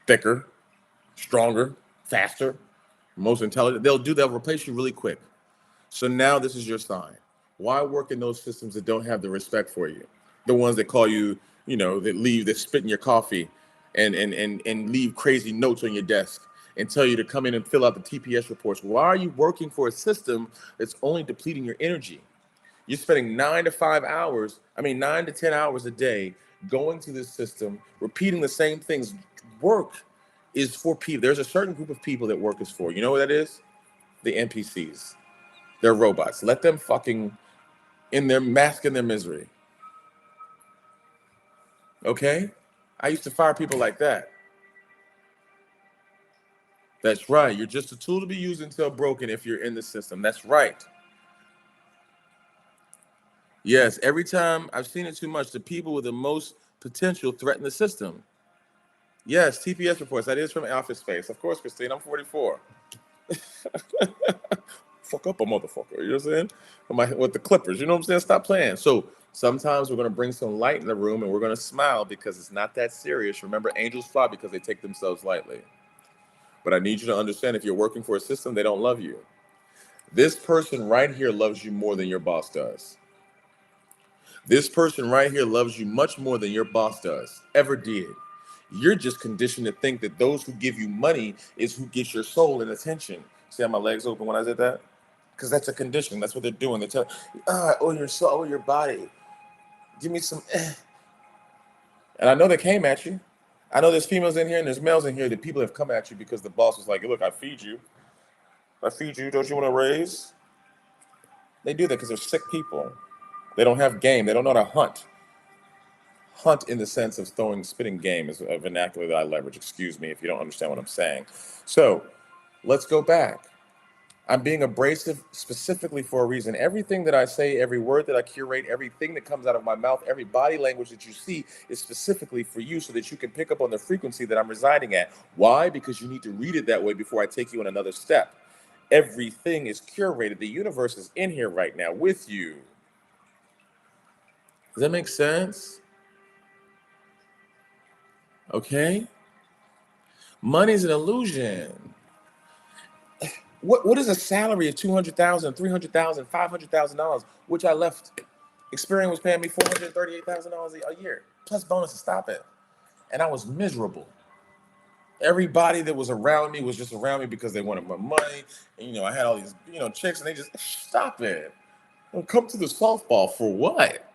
thicker, stronger, faster, most intelligent. They'll replace you really quick. So now this is your sign. Why work in those systems that don't have the respect for you? The ones that call you, that spit in your coffee and leave crazy notes on your desk and tell you to come in and fill out the TPS reports. Why are you working for a system that's only depleting your energy? You're spending 9 to 10 hours a day going through this system, repeating the same things. Work is for people. There's a certain group of people that work is for. You know what that is? The NPCs. They're robots. Let them fucking in their mask in their misery. Okay? I used to fire people like that. That's right. You're just a tool to be used until broken if you're in the system. That's right. Yes, every time I've seen it too much, the people with the most potential threaten the system. Yes, TPS reports. That is from Office Space. Of course, Christine, I'm 44. Fuck up a motherfucker. You know what I'm saying? With the Clippers, you know what I'm saying? Stop playing. So sometimes we're going to bring some light in the room and we're going to smile because it's not that serious. Remember, angels fly because they take themselves lightly. But I need you to understand, if you're working for a system, they don't love you. This person right here loves you more than your boss does. This person right here loves you much more than your boss does, ever did. You're just conditioned to think that those who give you money is who gets your soul and attention. See how my legs open when I said that? Because that's a condition. That's what they're doing. They tell, oh, your soul, oh, your body. Give me some. And I know they came at you. I know there's females in here and there's males in here that people have come at you because the boss was like, look, I feed you. I feed you. Don't you want to raise? They do that because they're sick people. They don't have game. They don't know how to hunt. Hunt in the sense of spitting game is a vernacular that I leverage. Excuse me if you don't understand what I'm saying. So let's go back. I'm being abrasive specifically for a reason. Everything that I say, every word that I curate, everything that comes out of my mouth, every body language that you see is specifically for you so that you can pick up on the frequency that I'm residing at. Why? Because you need to read it that way before I take you on another step. Everything is curated. The universe is in here right now with you. Does that make sense? Okay? Money's an illusion. What is a salary of $200,000, $300,000, $500,000, which I left? Experian was paying me $438,000 a year, plus bonuses. Stop it. And I was miserable. Everybody that was around me was just around me because they wanted my money. And, I had all these, chicks, and they just, stop it. Come to the softball for what?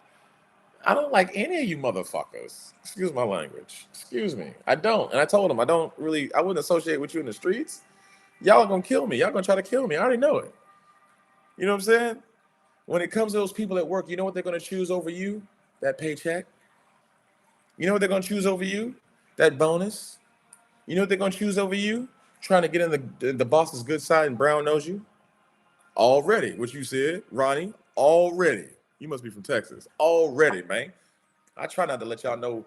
I don't like any of you motherfuckers. Excuse my language. Excuse me. I don't. And I told them, I wouldn't associate with you in the streets. Y'all are going to kill me. Y'all going to try to kill me. I already know it. You know what I'm saying? When it comes to those people at work, you know what they're going to choose over you? That paycheck. You know what they're going to choose over you? That bonus. You know what they're going to choose over you? Trying to get in the boss's good side and brown nose you? Already. What you said, Ronnie? Already. You must be from Texas. Already, man. I try not to let y'all know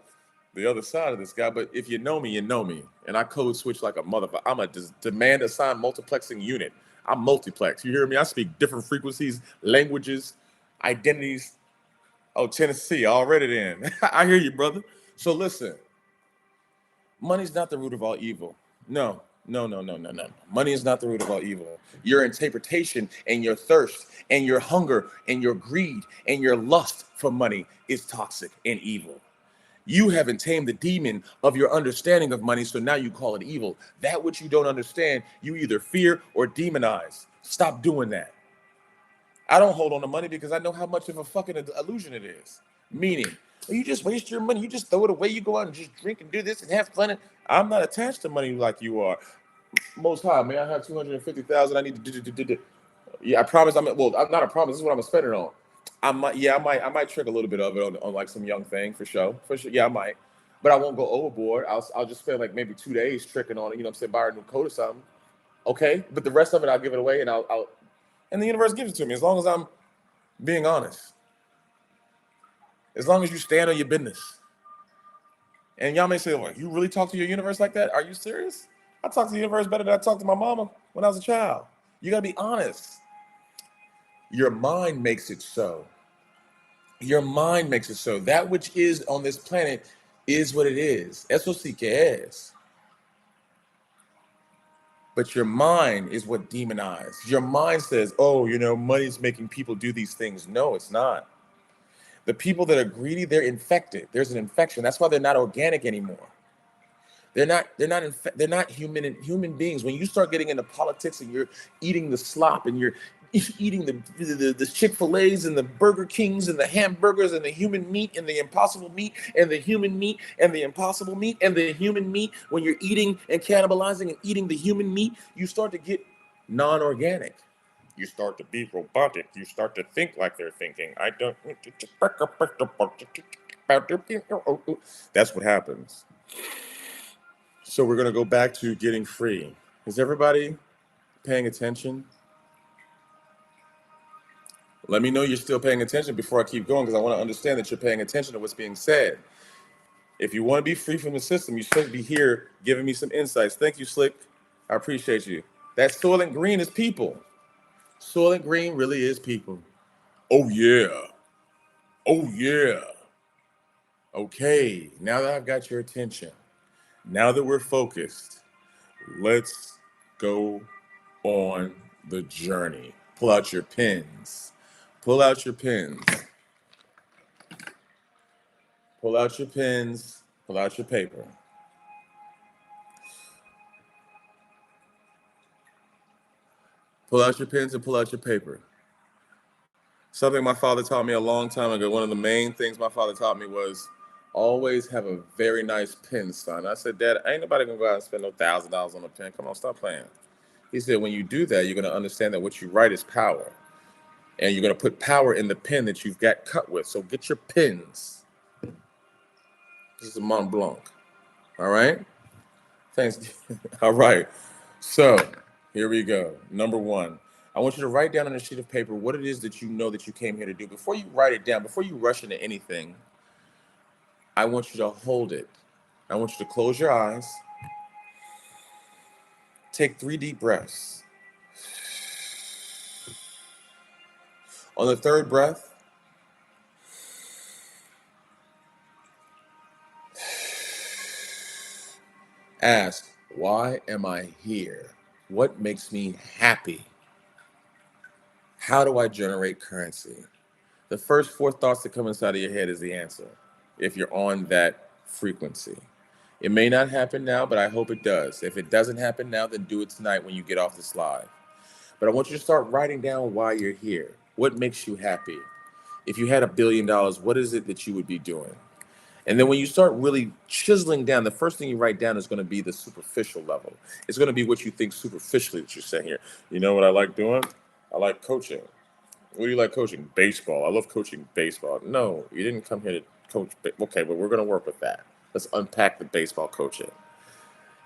the other side of this guy, but if you know me, you know me. And I code switch like a motherfucker. I'm a demand assigned multiplexing unit. I'm multiplex. You hear me? I speak different frequencies, languages, identities. Oh, Tennessee, already then. I hear you, brother. So listen, money's not the root of all evil. No, no, no, no, no, no. Money is not the root of all evil. Your interpretation and your thirst and your hunger and your greed and your lust for money is toxic and evil. You haven't tamed the demon of your understanding of money, so now you call it evil. That which you don't understand, you either fear or demonize. Stop doing that. I don't hold on to money because I know how much of a fucking illusion it is. Meaning, you just waste your money. You just throw it away. You go out and just drink and do this and have fun. I'm not attached to money like you are. Most high, man, I have 250,000. I need to do. Yeah, I promise. I'm not a promise. This is what I'm spending on. I might trick a little bit of it on like some young thing for sure. For sure. Yeah, I might. But I won't go overboard. I'll just spend like maybe 2 days tricking on it. You know what I'm saying? Buy a new coat or something. Okay. But the rest of it, I'll give it away and and the universe gives it to me as long as I'm being honest. As long as you stand on your business. And y'all may say, well, you really talk to your universe like that? Are you serious? I talk to the universe better than I talked to my mama when I was a child. You got to be honest. Your mind makes it so. Your mind makes it so. That which is on this planet is what it is. Eso sí que es. But your mind is what demonized. Your mind says, oh, money's making people do these things. No, it's not. The people that are greedy, they're infected. There's an infection. That's why they're not organic anymore. They're not human beings. When you start getting into politics and you're eating the slop and you're eating the Chick-fil-A's and the Burger Kings and the hamburgers and the human meat and the impossible meat and the human meat and the impossible meat and the human meat, when you're eating and cannibalizing and eating the human meat, you start to get non-organic. You start to be robotic. You start to think like they're thinking. That's what happens. So we're going to go back to getting free. Is everybody paying attention? Let me know you're still paying attention before I keep going, because I want to understand that you're paying attention to what's being said. If you want to be free from the system, you shouldn't be here giving me some insights. Thank you, Slick. I appreciate you. That Soylent Green is people. Soylent Green really is people. Oh, yeah. Oh, yeah. Okay, now that I've got your attention, now that we're focused, Let's go on the journey. Pull out your pens. Pull out your pens. Pull out your pens. Pull out your paper. Pull out your pens and pull out your paper. Something my father taught me a long time ago. One of the main things my father taught me was always have a very nice pen, son. I said, Dad, ain't nobody gonna go out and spend no $1,000 on a pen. Come on, stop playing. He said, when you do that, you're gonna understand that what you write is power. And you're gonna put power in the pen that you've got cut with. So get your pens. This is a Mont Blanc. All right? Thanks. All right. So here we go. Number one, I want you to write down on a sheet of paper what it is that you know that you came here to do. Before you write it down, before you rush into anything, I want you to hold it. I want you to close your eyes. Take 3 deep breaths. On the third breath, ask, why am I here? What makes me happy? How do I generate currency? The first 4 thoughts that come inside of your head is the answer if you're on that frequency. It may not happen now, but I hope it does. If it doesn't happen now, then do it tonight when you get off this live. But I want you to start writing down why you're here. What makes you happy? If you had $1 billion, what is it that you would be doing? And then when you start really chiseling down, the first thing you write down is going to be the superficial level. It's going to be what you think superficially that you're saying here. You know what I like doing? I like coaching. What do you like coaching? Baseball. I love coaching baseball. No, you didn't come here to coach. Okay, but we're going to work with that. Let's unpack the baseball coaching.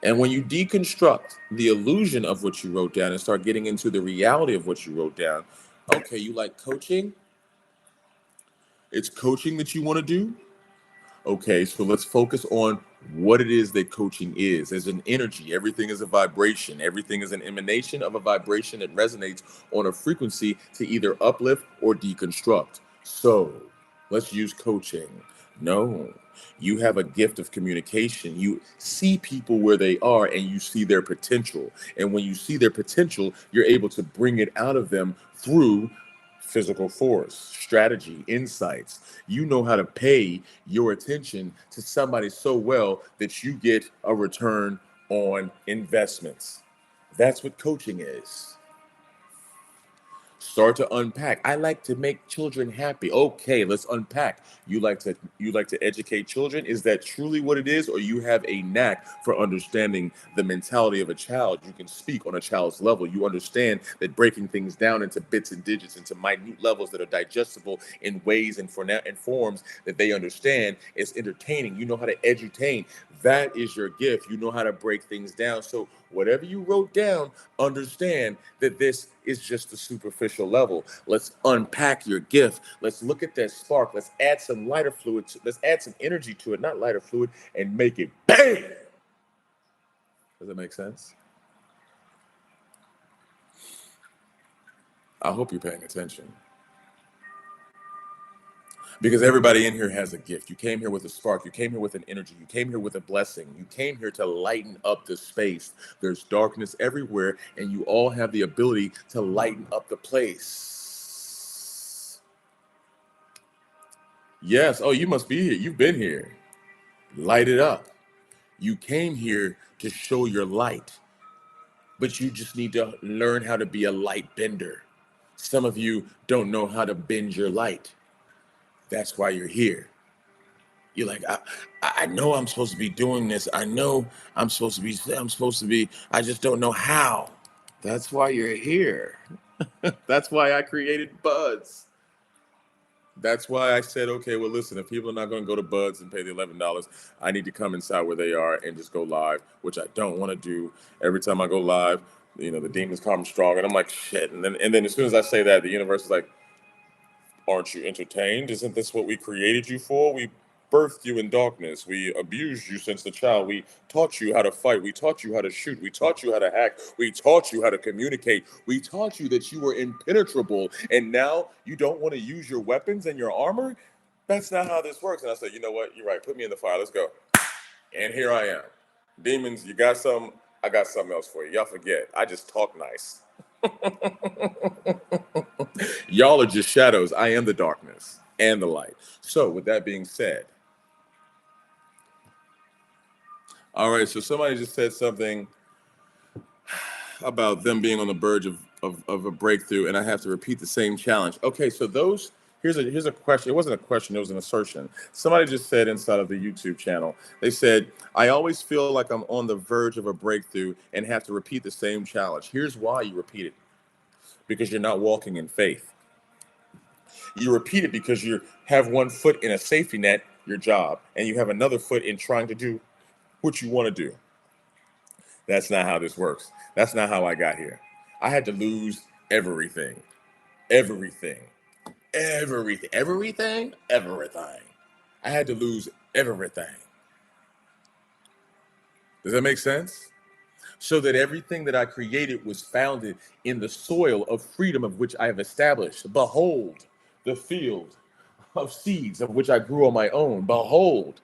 And when you deconstruct the illusion of what you wrote down and start getting into the reality of what you wrote down, okay, you like coaching? It's coaching that you want to do? Okay, so let's focus on what it is that coaching is. As an energy, everything is a vibration. Everything is an emanation of a vibration that resonates on a frequency to either uplift or deconstruct. So let's use coaching. No, you have a gift of communication. You see people where they are and you see their potential. And when you see their potential, you're able to bring it out of them through physical force, strategy, insights. You know how to pay your attention to somebody so well that you get a return on investments. That's what coaching is. Start to unpack. I like to make children happy. Okay, let's unpack. You like to educate children? Is that truly what it is, or you have a knack for understanding the mentality of a child? You can speak on a child's level. You understand that breaking things down into bits and digits, into minute levels that are digestible in ways and forms that they understand is entertaining. You know how to edutain. That is your gift. You know how to break things down. So whatever you wrote down, understand that this is just the superficial level. Let's unpack your gift. Let's look at that spark. Let's add some lighter fluid. Let's add some energy to it, not lighter fluid, and make it bam. Does that make sense? I hope you're paying attention. Because everybody in here has a gift. You came here with a spark. You came here with an energy. You came here with a blessing. You came here to lighten up the space. There's darkness everywhere, and you all have the ability to lighten up the place. Yes. Oh, you must be here. You've been here. Light it up. You came here to show your light, but you just need to learn how to be a light bender. Some of you don't know how to bend your light. That's why you're here. You're like, I know I'm supposed to be doing this. I know I'm supposed to be, I just don't know how. That's why you're here. That's why I created Buds. That's why I said, okay, well, listen, if people are not going to go to Buds and pay the $11, I need to come inside where they are and just go live, which I don't want to do. Every time I go live, the demons come strong, and I'm like, shit. And then as soon as I say that, the universe is like, aren't you entertained? Isn't this what we created you for? We birthed you in darkness. We abused you since the child. We taught you how to fight. We taught you how to shoot. We taught you how to hack. We taught you how to communicate. We taught you that you were impenetrable. And now you don't want to use your weapons and your armor? That's not how this works. And I said, you know what? You're right. Put me in the fire. Let's go. And here I am. Demons, you got some. I got something else for you. Y'all forget. I just talk nice. Y'all are just shadows. I am the darkness and the light. So, with that being said, all right, so somebody just said something about them being on the verge of a breakthrough, and I have to repeat the same challenge. Okay, so those here's a question. It wasn't a question, it was an assertion. Somebody just said inside of the YouTube channel, they said, I always feel like I'm on the verge of a breakthrough and have to repeat the same challenge. Here's why you repeat it. Because you're not walking in faith. You repeat it because you have one foot in a safety net, your job, and you have another foot in trying to do what you want to do. That's not how this works. That's not how I got here. I had to lose everything. Everything. Everything. I had to lose everything. Does that make sense? So that everything that I created was founded in the soil of freedom of which I have established. Behold, the field of seeds of which I grew on my own. Behold,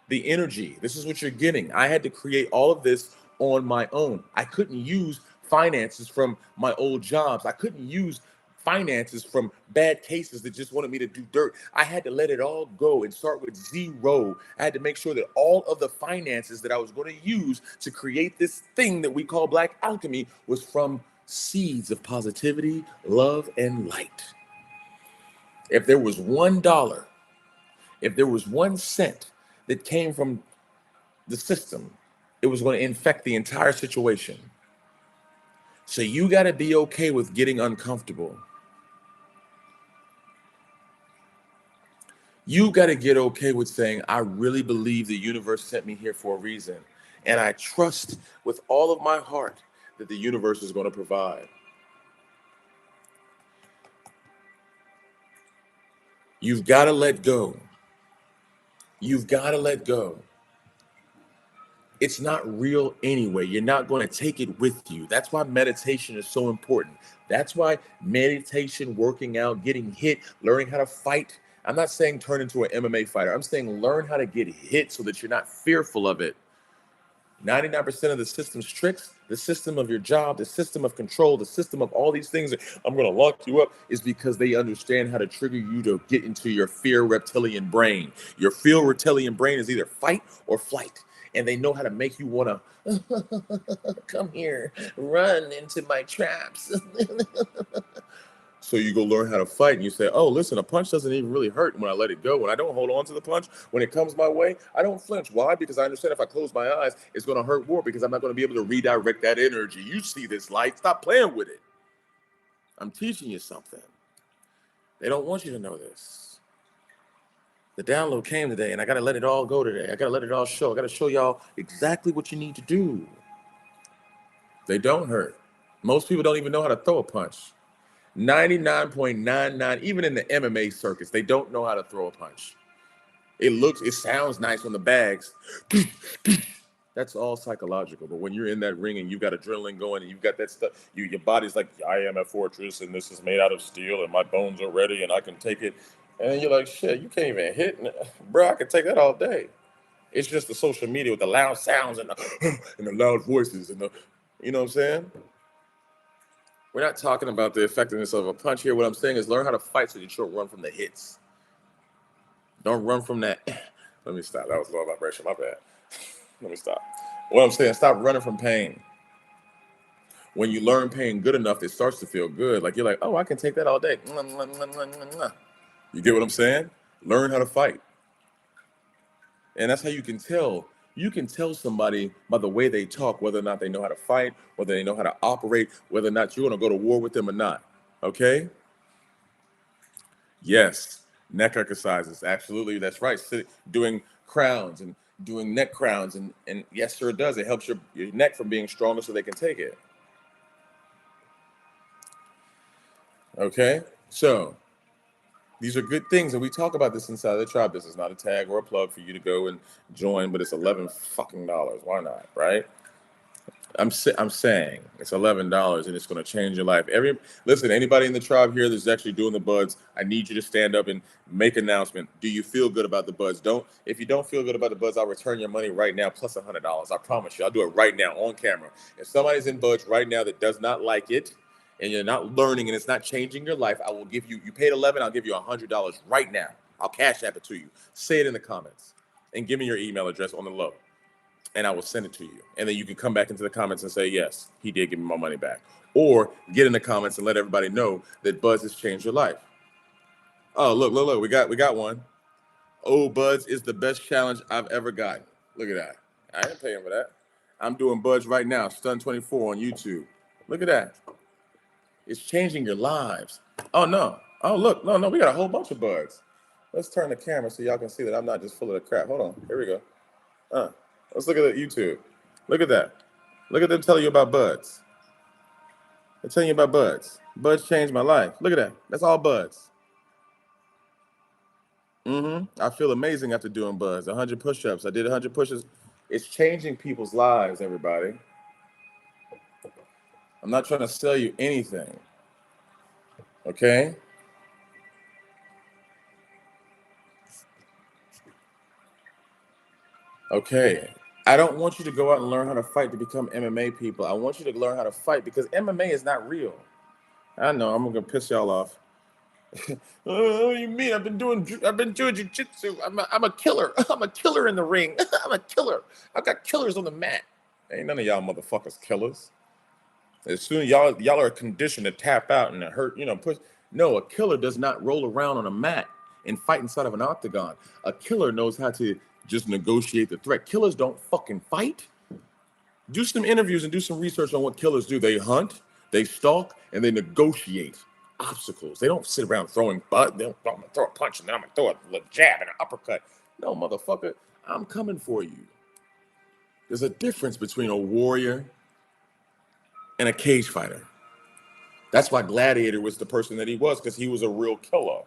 the energy. This is what you're getting. I had to create all of this on my own. I couldn't use finances from my old jobs. I couldn't use finances from bad cases that just wanted me to do dirt. I had to let it all go and start with zero. I had to make sure that all of the finances that I was going to use to create this thing that we call Black Alchemy was from seeds of positivity, love, and light. If there was $1, if there was 1 cent that came from the system, it was going to infect the entire situation. So you got to be okay with getting uncomfortable. You got to get okay with saying, I really believe the universe sent me here for a reason. And I trust with all of my heart that the universe is going to provide. You've got to let go. You've got to let go. It's not real anyway. You're not going to take it with you. That's why meditation is so important. That's why meditation, working out, getting hit, learning how to fight. I'm not saying turn into an MMA fighter. I'm saying learn how to get hit so that you're not fearful of it. 99% of the system's tricks, the system of your job, the system of control, the system of all these things that I'm going to lock you up is because they understand how to trigger you to get into your fear reptilian brain. Your fear reptilian brain is either fight or flight. And they know how to make you want to come here, run into my traps. So you go learn how to fight and you say, oh, listen, a punch doesn't even really hurt when I let it go. When I don't hold on to the punch, when it comes my way, I don't flinch. Why? Because I understand if I close my eyes, it's going to hurt more because I'm not going to be able to redirect that energy. You see this light. Stop playing with it. I'm teaching you something. They don't want you to know this. The download came today and I got to let it all go today. I got to let it all show. I got to show y'all exactly what you need to do. They don't hurt. Most people don't even know how to throw a punch. 99.99, even in the MMA circus, they don't know how to throw a punch. It sounds nice on the bags. That's all psychological. But when you're in that ring and you've got adrenaline going and you've got that stuff, your body's like, I am a fortress and this is made out of steel and my bones are ready and I can take it. And then you're like, shit, you can't even hit. Bro, I can take that all day. It's just the social media with the loud sounds and and the loud voices and you know what I'm saying? We're not talking about the effectiveness of a punch here. What I'm saying is learn how to fight so that you don't run from the hits. Don't run from that. Let me stop. That was low vibration. My bad. Let me stop. What I'm saying, stop running from pain. When you learn pain good enough, it starts to feel good. Like you're like, oh, I can take that all day. You get what I'm saying? Learn how to fight. And that's how you can tell. You can tell somebody by the way they talk whether or not they know how to fight, whether they know how to operate, whether or not you're going to go to war with them or not. Okay? Yes. Neck exercises. Absolutely. That's right. Doing crowns and doing neck crowns. And yes, sir, it does. It helps your neck from being stronger so they can take it. Okay? So these are good things, and we talk about this inside the tribe. This is not a tag or a plug for you to go and join, but it's $11 fucking. Why not, right? I'm saying it's $11 and it's going to change your life. Listen, anybody in the tribe here that's actually doing the buds, I need you to stand up and make an announcement. Do you feel good about the buds? Don't. If you don't feel good about the buds, I'll return your money right now plus $100. I promise you. I'll do it right now on camera. If somebody's in buds right now that does not like it, and you're not learning and it's not changing your life, I will give you. You paid 11. I'll give you $100 right now. I'll cash app it to you. Say it in the comments and give me your email address on the low, and I will send it to you. And then you can come back into the comments and say, yes, he did give me my money back. Or get in the comments and let everybody know that Buzz has changed your life. Oh, look, we got one. Oh, Buzz is the best challenge I've ever gotten. Look at that. I ain't paying for that. I'm doing Buzz right now, Stun24 on YouTube. Look at that. It's changing your lives. Oh no. Oh look, no, we got a whole bunch of Buzz. Let's turn the camera so y'all can see that I'm not just full of the crap. Hold on. Here we go. Let's look at YouTube. Look at that. Look at them telling you about buds. They're telling you about buds. Buds changed my life. Look at that. That's all buds. I feel amazing after doing buds. 100 push-ups. I did 100 push-ups. It's changing people's lives, everybody. I'm not trying to sell you anything. Okay? Okay. I don't want you to go out and learn how to fight to become MMA people. I want you to learn how to fight because MMA is not real. I know I'm gonna piss y'all off. What do you mean? I've been doing jiu-jitsu. I'm a killer. I'm a killer in the ring. I'm a killer. I've got killers on the mat. Ain't none of y'all motherfuckers killers. As soon as y'all are conditioned to tap out and to hurt, push. No, a killer does not roll around on a mat and fight inside of an octagon. A killer knows how to just negotiate the threat. Killers don't fucking fight. Do some interviews and do some research on what killers do. They hunt, they stalk, and they negotiate obstacles. They don't sit around throwing butt. They don't, I'm gonna throw a punch and then I'm gonna throw a jab and an uppercut. No, motherfucker, I'm coming for you. There's a difference between a warrior and a cage fighter. That's why Gladiator was the person that he was, because he was a real killer.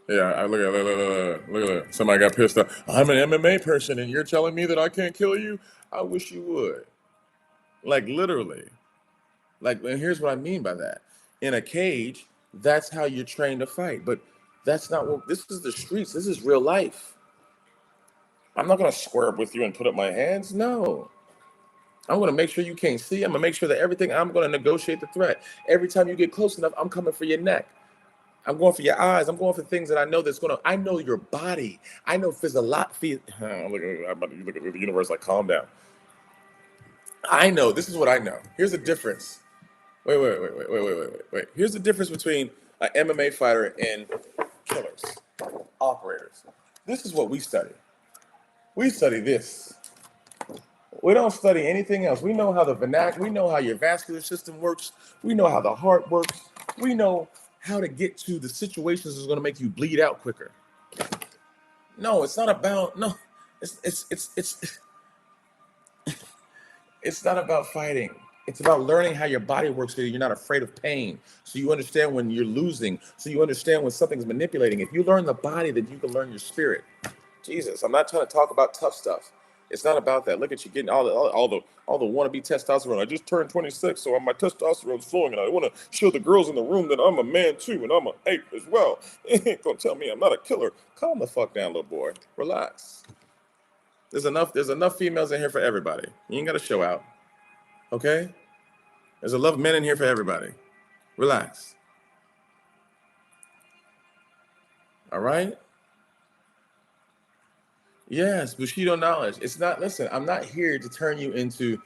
Yeah, look at that. Somebody got pissed off. I'm an MMA person and you're telling me that I can't kill you? I wish you would. Like literally. And here's what I mean by that. In a cage, that's how you're trained to fight. But that's not what this is. The streets. This is real life. I'm not gonna square up with you and put up my hands. No. I'm gonna make sure you can't see. I'm gonna make sure that everything. I'm gonna negotiate the threat. Every time you get close enough, I'm coming for your neck. I'm going for your eyes. I'm going for things that I know I know your body. I know physiology. Look at the universe like, calm down. I know. This is what I know. Here's the difference. Wait. Here's the difference between an MMA fighter and killers, operators. This is what we study. We study this. We don't study anything else. We know how we know how your vascular system works. We know how the heart works. We know how to get to the situations that's going to make you bleed out quicker. No, it's not about it's not about fighting. It's about learning how your body works so you're not afraid of pain. So you understand when you're losing. So you understand when something's manipulating. If you learn the body, then you can learn your spirit. Jesus, I'm not trying to talk about tough stuff. It's not about that. Look at you getting all the wannabe testosterone. I just turned 26, so my testosterone's flowing, and I want to show the girls in the room that I'm a man too, and I'm an ape as well. You ain't gonna tell me I'm not a killer. Calm the fuck down, little boy. Relax. There's enough females in here for everybody. You ain't gotta show out. Okay? There's enough men in here for everybody. Relax. All right? Yes, Bushido knowledge. It's not, listen, I'm not here to turn you into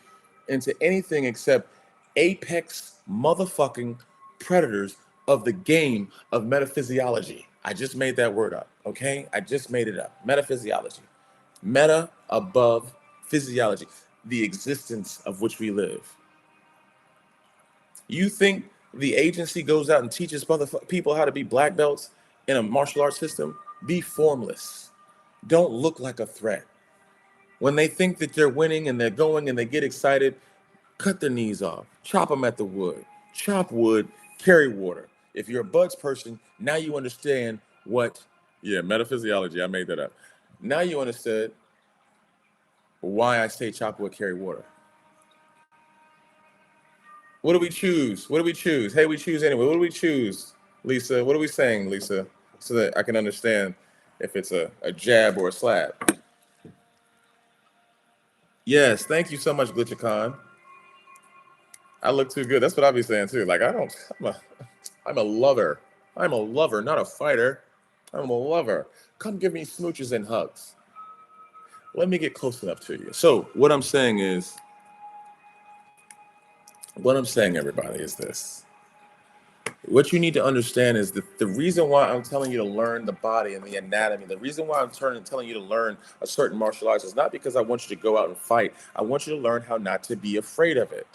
anything except apex motherfucking predators of the game of metaphysiology. I just made that word up, okay? I just made it up. Metaphysiology. Meta above physiology, the existence of which we live. You think the agency goes out and teaches people how to be black belts in a martial arts system? Be formless. Don't look like a threat. When they think that they're winning and they're going and they get excited, cut their knees off, chop them at the wood, chop wood, carry water. If you're a buds person, now you understand metaphysiology, I made that up. Now you understood why I say chocolate would carry water. What do we choose? What do we choose? Hey, we choose anyway. What do we choose, Lisa? What are we saying, Lisa? So that I can understand if it's a jab or a slap. Yes, thank you so much, Glitchicon. I look too good. That's what I'll be saying too. Like I don't. I'm a lover. I'm a lover, not a fighter. I'm a lover. Come give me smooches and hugs. Let me get close enough to you. So what I'm saying, everybody, is this. What you need to understand is that the reason why I'm telling you to learn the body and the anatomy, the reason why telling you to learn a certain martial arts is not because I want you to go out and fight. I want you to learn how not to be afraid of it.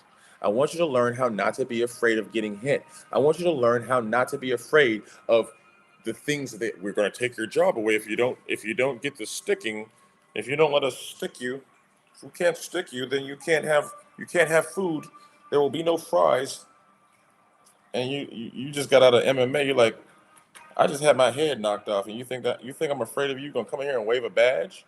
I want you to learn how not to be afraid of getting hit. I want you to learn how not to be afraid of the things that we're going to take your job away if you don't get the sticking, if you don't let us stick you. If we can't stick you, then you can't have food. There will be no fries, and you just got out of MMA. You're like, I just had my head knocked off, and you think I'm afraid of you? Gonna come in here and wave a badge?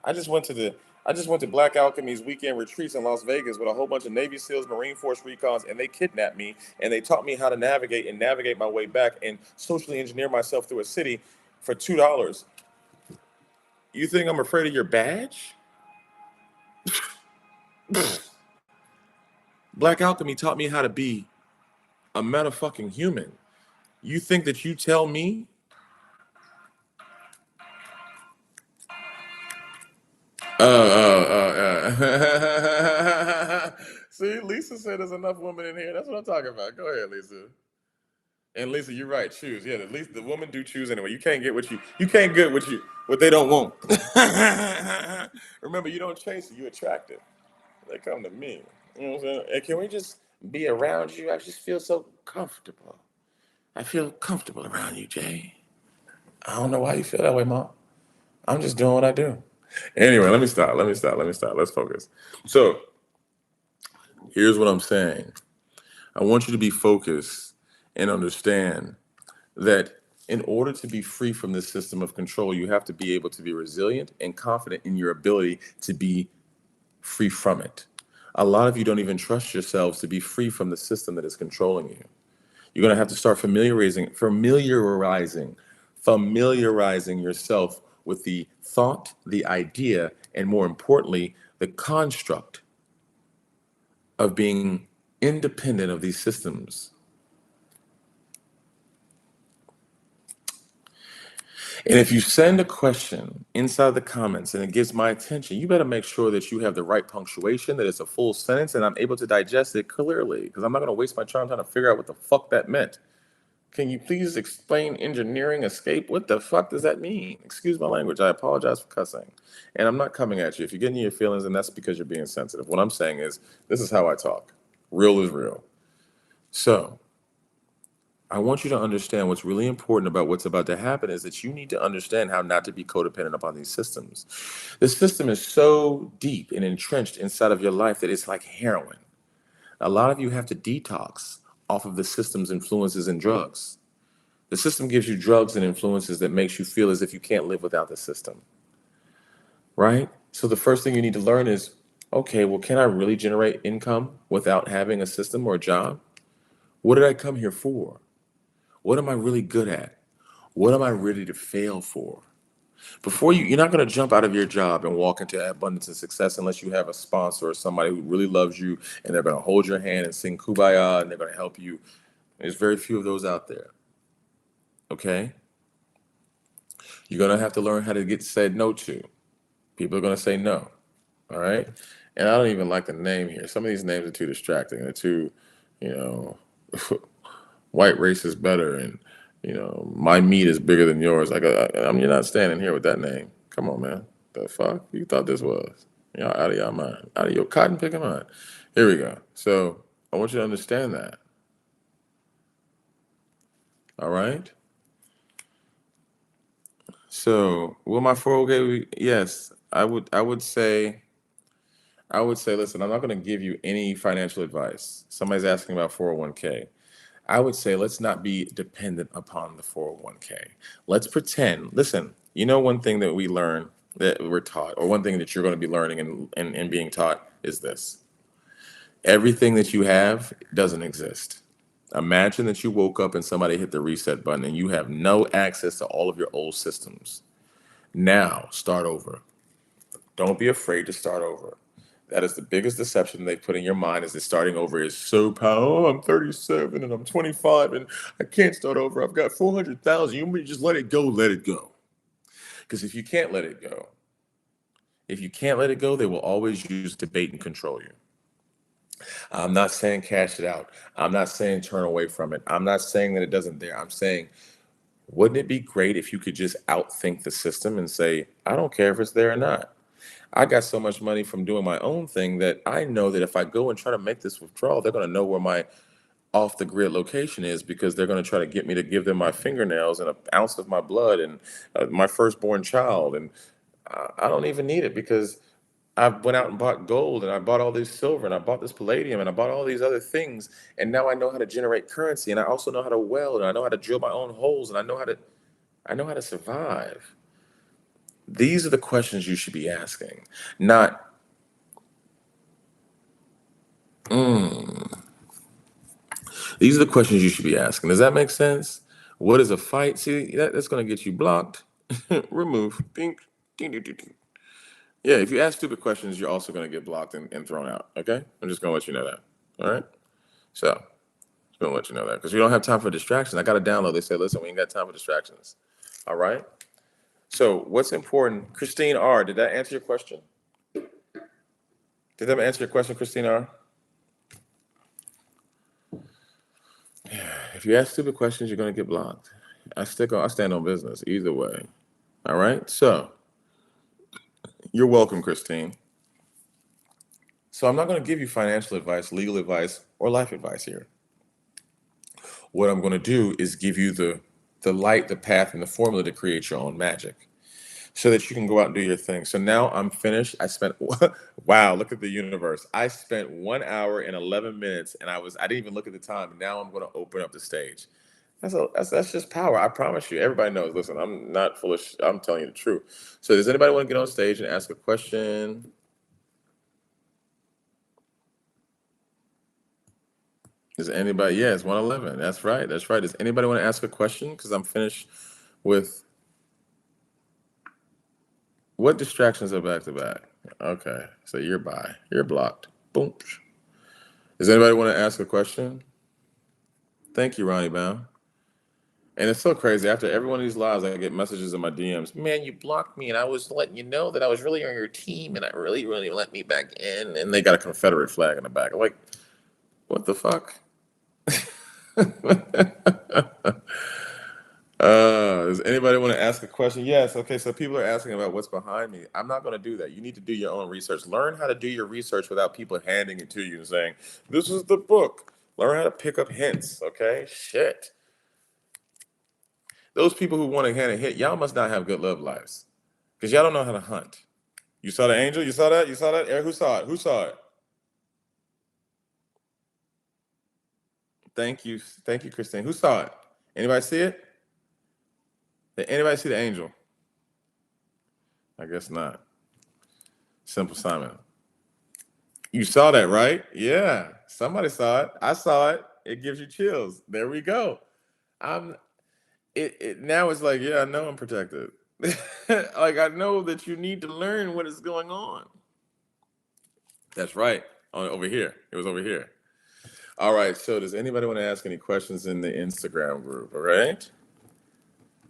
I just went to the I just went to Black Alchemy's weekend retreats in Las Vegas with a whole bunch of Navy SEALs, Marine Force recons, and they kidnapped me and they taught me how to navigate my way back and socially engineer myself through a city for $2. You think I'm afraid of your badge? Black Alchemy taught me how to be a motherfucking human. You think that you tell me? See, Lisa said there's enough women in here. That's what I'm talking about. Go ahead, Lisa. And Lisa, you're right. Choose. Yeah, at least the women do choose anyway. You can't get what they don't want. Remember, you don't chase it. You attract it. They come to me. You know what I'm saying? And can we just be around you? I just feel so comfortable. I feel comfortable around you, Jay. I don't know why you feel that way, Mom. I'm just doing what I do. Anyway, let me stop. Let me stop. Let me stop. Let's focus. So here's what I'm saying. I want you to be focused and understand that in order to be free from this system of control, you have to be able to be resilient and confident in your ability to be free from it. A lot of you don't even trust yourselves to be free from the system that is controlling you. You're going to have to start familiarizing yourself with the thought, the idea, and more importantly, the construct of being independent of these systems. And if you send a question inside the comments and it gets my attention, you better make sure that you have the right punctuation, that it's a full sentence, and I'm able to digest it clearly because I'm not going to waste my time trying to figure out what the fuck that meant. Can you please explain engineering escape? What the fuck does that mean? Excuse my language. I apologize for cussing. And I'm not coming at you. If you're getting your feelings, then that's because you're being sensitive. What I'm saying is, this is how I talk. Real is real. So, I want you to understand what's really important about what's about to happen is that you need to understand how not to be codependent upon these systems. The system is so deep and entrenched inside of your life that it's like heroin. A lot of you have to detox off of the system's influences and drugs. The system gives you drugs and influences that makes you feel as if you can't live without the system, right? So the first thing you need to learn is, okay, well, can I really generate income without having a system or a job? What did I come here for? What am I really good at? What am I ready to fail for? You're not going to jump out of your job and walk into abundance and success unless you have a sponsor or somebody who really loves you and they're going to hold your hand and sing kumbaya and they're going to help you. There's very few of those out there. Okay? You're going to have to learn how to get said no to. People are going to say no. All right? And I don't even like the name here. Some of these names are too distracting. They're too, you know, white race is better and, my meat is bigger than yours. You're not standing here with that name. Come on, man. The fuck you thought this was? Y'all out of your mind. Out of your cotton picking mind. Here we go. So I want you to understand that. All right? So, will my 401k? Yes, I would say, listen, I'm not going to give you any financial advice. Somebody's asking about 401k. I would say let's not be dependent upon the 401k. Let's pretend. Listen, one thing that we learn that we're taught, or one thing that you're going to be learning and being taught is this: everything that you have doesn't exist. Imagine that you woke up and somebody hit the reset button and you have no access to all of your old systems. Now, start over. Don't be afraid to start over. That is the biggest deception they put in your mind, is that starting over is so powerful. Oh, I'm 37 and I'm 25 and I can't start over. I've got 400,000. You want me to just let it go? Let it go. Because if you can't let it go, they will always use debate and control you. I'm not saying cash it out. I'm not saying turn away from it. I'm not saying that it doesn't there. I'm saying, wouldn't it be great if you could just outthink the system and say, I don't care if it's there or not. I got so much money from doing my own thing that I know that if I go and try to make this withdrawal, they're going to know where my off the grid location is, because they're going to try to get me to give them my fingernails and an ounce of my blood and my firstborn child. And I don't even need it, because I went out and bought gold and I bought all this silver and I bought this palladium and I bought all these other things. And now I know how to generate currency, and I also know how to weld, and I know how to drill my own holes, and I know how to survive. These are the questions you should be asking, not, mm. These are the questions you should be asking. Does that make sense? What is a fight? See, that's going to get you blocked. Remove. Ding, ding, ding, ding, ding. Yeah, if you ask stupid questions, you're also going to get blocked and thrown out. Okay? I'm just going to let you know that. All right? So, just going to let you know that, because we don't have time for distractions. I got a download. They say, listen, we ain't got time for distractions. All right? So, what's important? Christine R., did that answer your question? Did that answer your question, Christine R.? If you ask stupid questions, you're going to get blocked. I stand on business either way. All right? So, you're welcome, Christine. So, I'm not going to give you financial advice, legal advice, or life advice here. What I'm going to do is give you the light, the path, and the formula to create your own magic, so that you can go out and do your thing. So now I'm finished. I spent wow, look at the universe. I spent 1 hour and 11 minutes, and I didn't even look at the time. And now I'm going to open up the stage. That's just power. I promise you. Everybody knows. Listen, I'm not foolish. I'm telling you the truth. So does anybody want to get on stage and ask a question? Does anybody? Yeah, it's 111. That's right. That's right. Does anybody want to ask a question? Because I'm finished with what distractions are back to back. Okay, so you're by. You're blocked. Boom. Does anybody want to ask a question? Thank you, Ronnie Bound. And it's so crazy. After every one of these lives, I get messages in my DMs. Man, you blocked me, and I was letting you know that I was really on your team, and I really, really let me back in. And they got a Confederate flag in the back. I'm like, what the fuck? Does anybody want to ask a question? Yes. Okay. So people are asking about what's behind me. I'm not going to do that. You need to do your own research. Learn how to do your research without people handing it to you and saying, this is the book. Learn how to pick up hints. Okay. Shit. Those people who want to hand a hint, y'all must not have good love lives, because y'all don't know how to hunt. You saw the angel? You saw that? You saw that? Eric, who saw it? Who saw it? Thank you. Thank you, Christine. Who saw it? Anybody see it? Did anybody see the angel? I guess not. Simple Simon. You saw that, right? Yeah. Somebody saw it. I saw it. It gives you chills. There we go. I'm it now it's like, yeah, I know I'm protected. Like, I know that you need to learn what is going on. That's right. Over here. It was over here. All right. So does anybody want to ask any questions in the Instagram group? All right.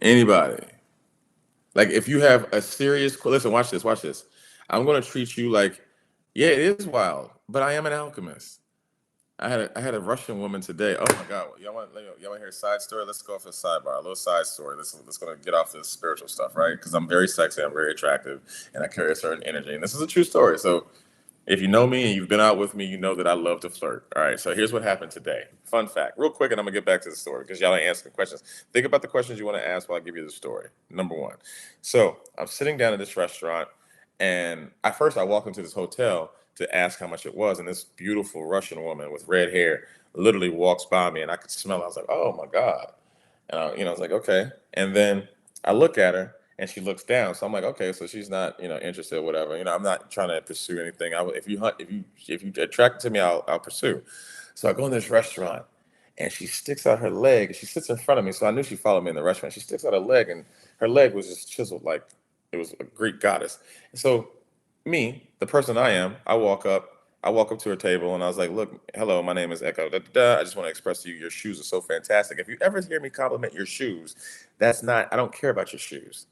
Anybody? Like, if you have a serious, listen, watch this, watch this. I'm going to treat you like, yeah, it is wild, but I am an alchemist. I had a Russian woman today. Oh my God, y'all want to hear a side story? Let's go off a sidebar, a little side story. Let's gonna get off this spiritual stuff, right? Because I'm very sexy, I'm very attractive, and I carry a certain energy. And this is a true story. So if you know me and you've been out with me, you know that I love to flirt. All right. So here's what happened today. Fun fact, real quick, and I'm gonna get back to the story because y'all ain't asking questions. Think about the questions you want to ask while I give you the story. Number one. So I'm sitting down at this restaurant, and at first I walked into this hotel to ask how much it was, and this beautiful Russian woman with red hair literally walks by me, and I could smell it. I was like, oh my God. And I was like, okay. And then I look at her, And she looks down. So I'm like, okay, so she's not, interested or whatever. I'm not trying to pursue anything. If you hunt, if you attract to me, I'll pursue. So I go in this restaurant, and she sticks out her leg. She sits in front of me, so I knew she followed me in the restaurant. She sticks out her leg, and her leg was just chiseled like it was a Greek goddess. And so me, the person I am, I walk up. I walk up to her table and I was like, "Look, hello, my name is Echo. Da, da, da. I just want to express to you, your shoes are so fantastic. If you ever hear me compliment your shoes, that's not. I don't care about your shoes.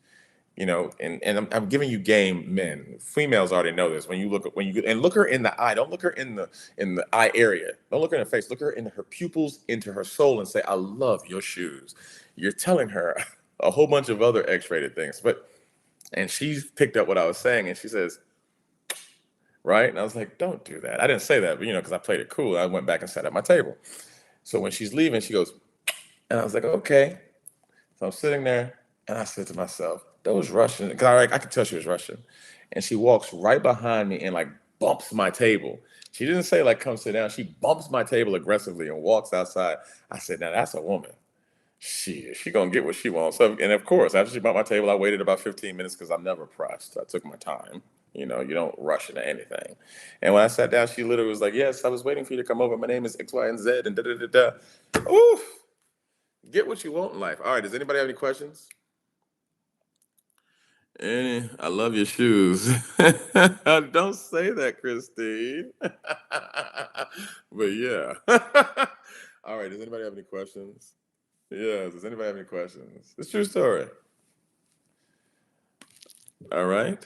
And I'm giving you game, men. Females already know this. When you look her in the eye, don't look her in the eye area. Don't look her in the face. Look her in her pupils, into her soul, and say, I love your shoes. You're telling her a whole bunch of other X-rated things. And she's picked up what I was saying, and she says, right? And I was like, don't do that. I didn't say that, but because I played it cool. I went back and sat at my table. So when she's leaving, she goes, and I was like, okay. So I'm sitting there, and I said to myself, those Russians, because I could tell she was Russian. And she walks right behind me and like bumps my table. She didn't say like, come sit down. She bumps my table aggressively and walks outside. I said, now that's a woman. She gonna get what she wants. So, and of course, after she bumped my table, I waited about 15 minutes because I'm never pressed. I took my time. You don't rush into anything. And when I sat down, she literally was like, yes, I was waiting for you to come over. My name is X, Y, and Z, and da da da da. Ooh, get what you want in life. All right, does anybody have any questions? I love your shoes. Don't say that, Christine. But yeah. All right, does anybody have any questions? Yeah, does anybody have any questions? It's a true story. All right.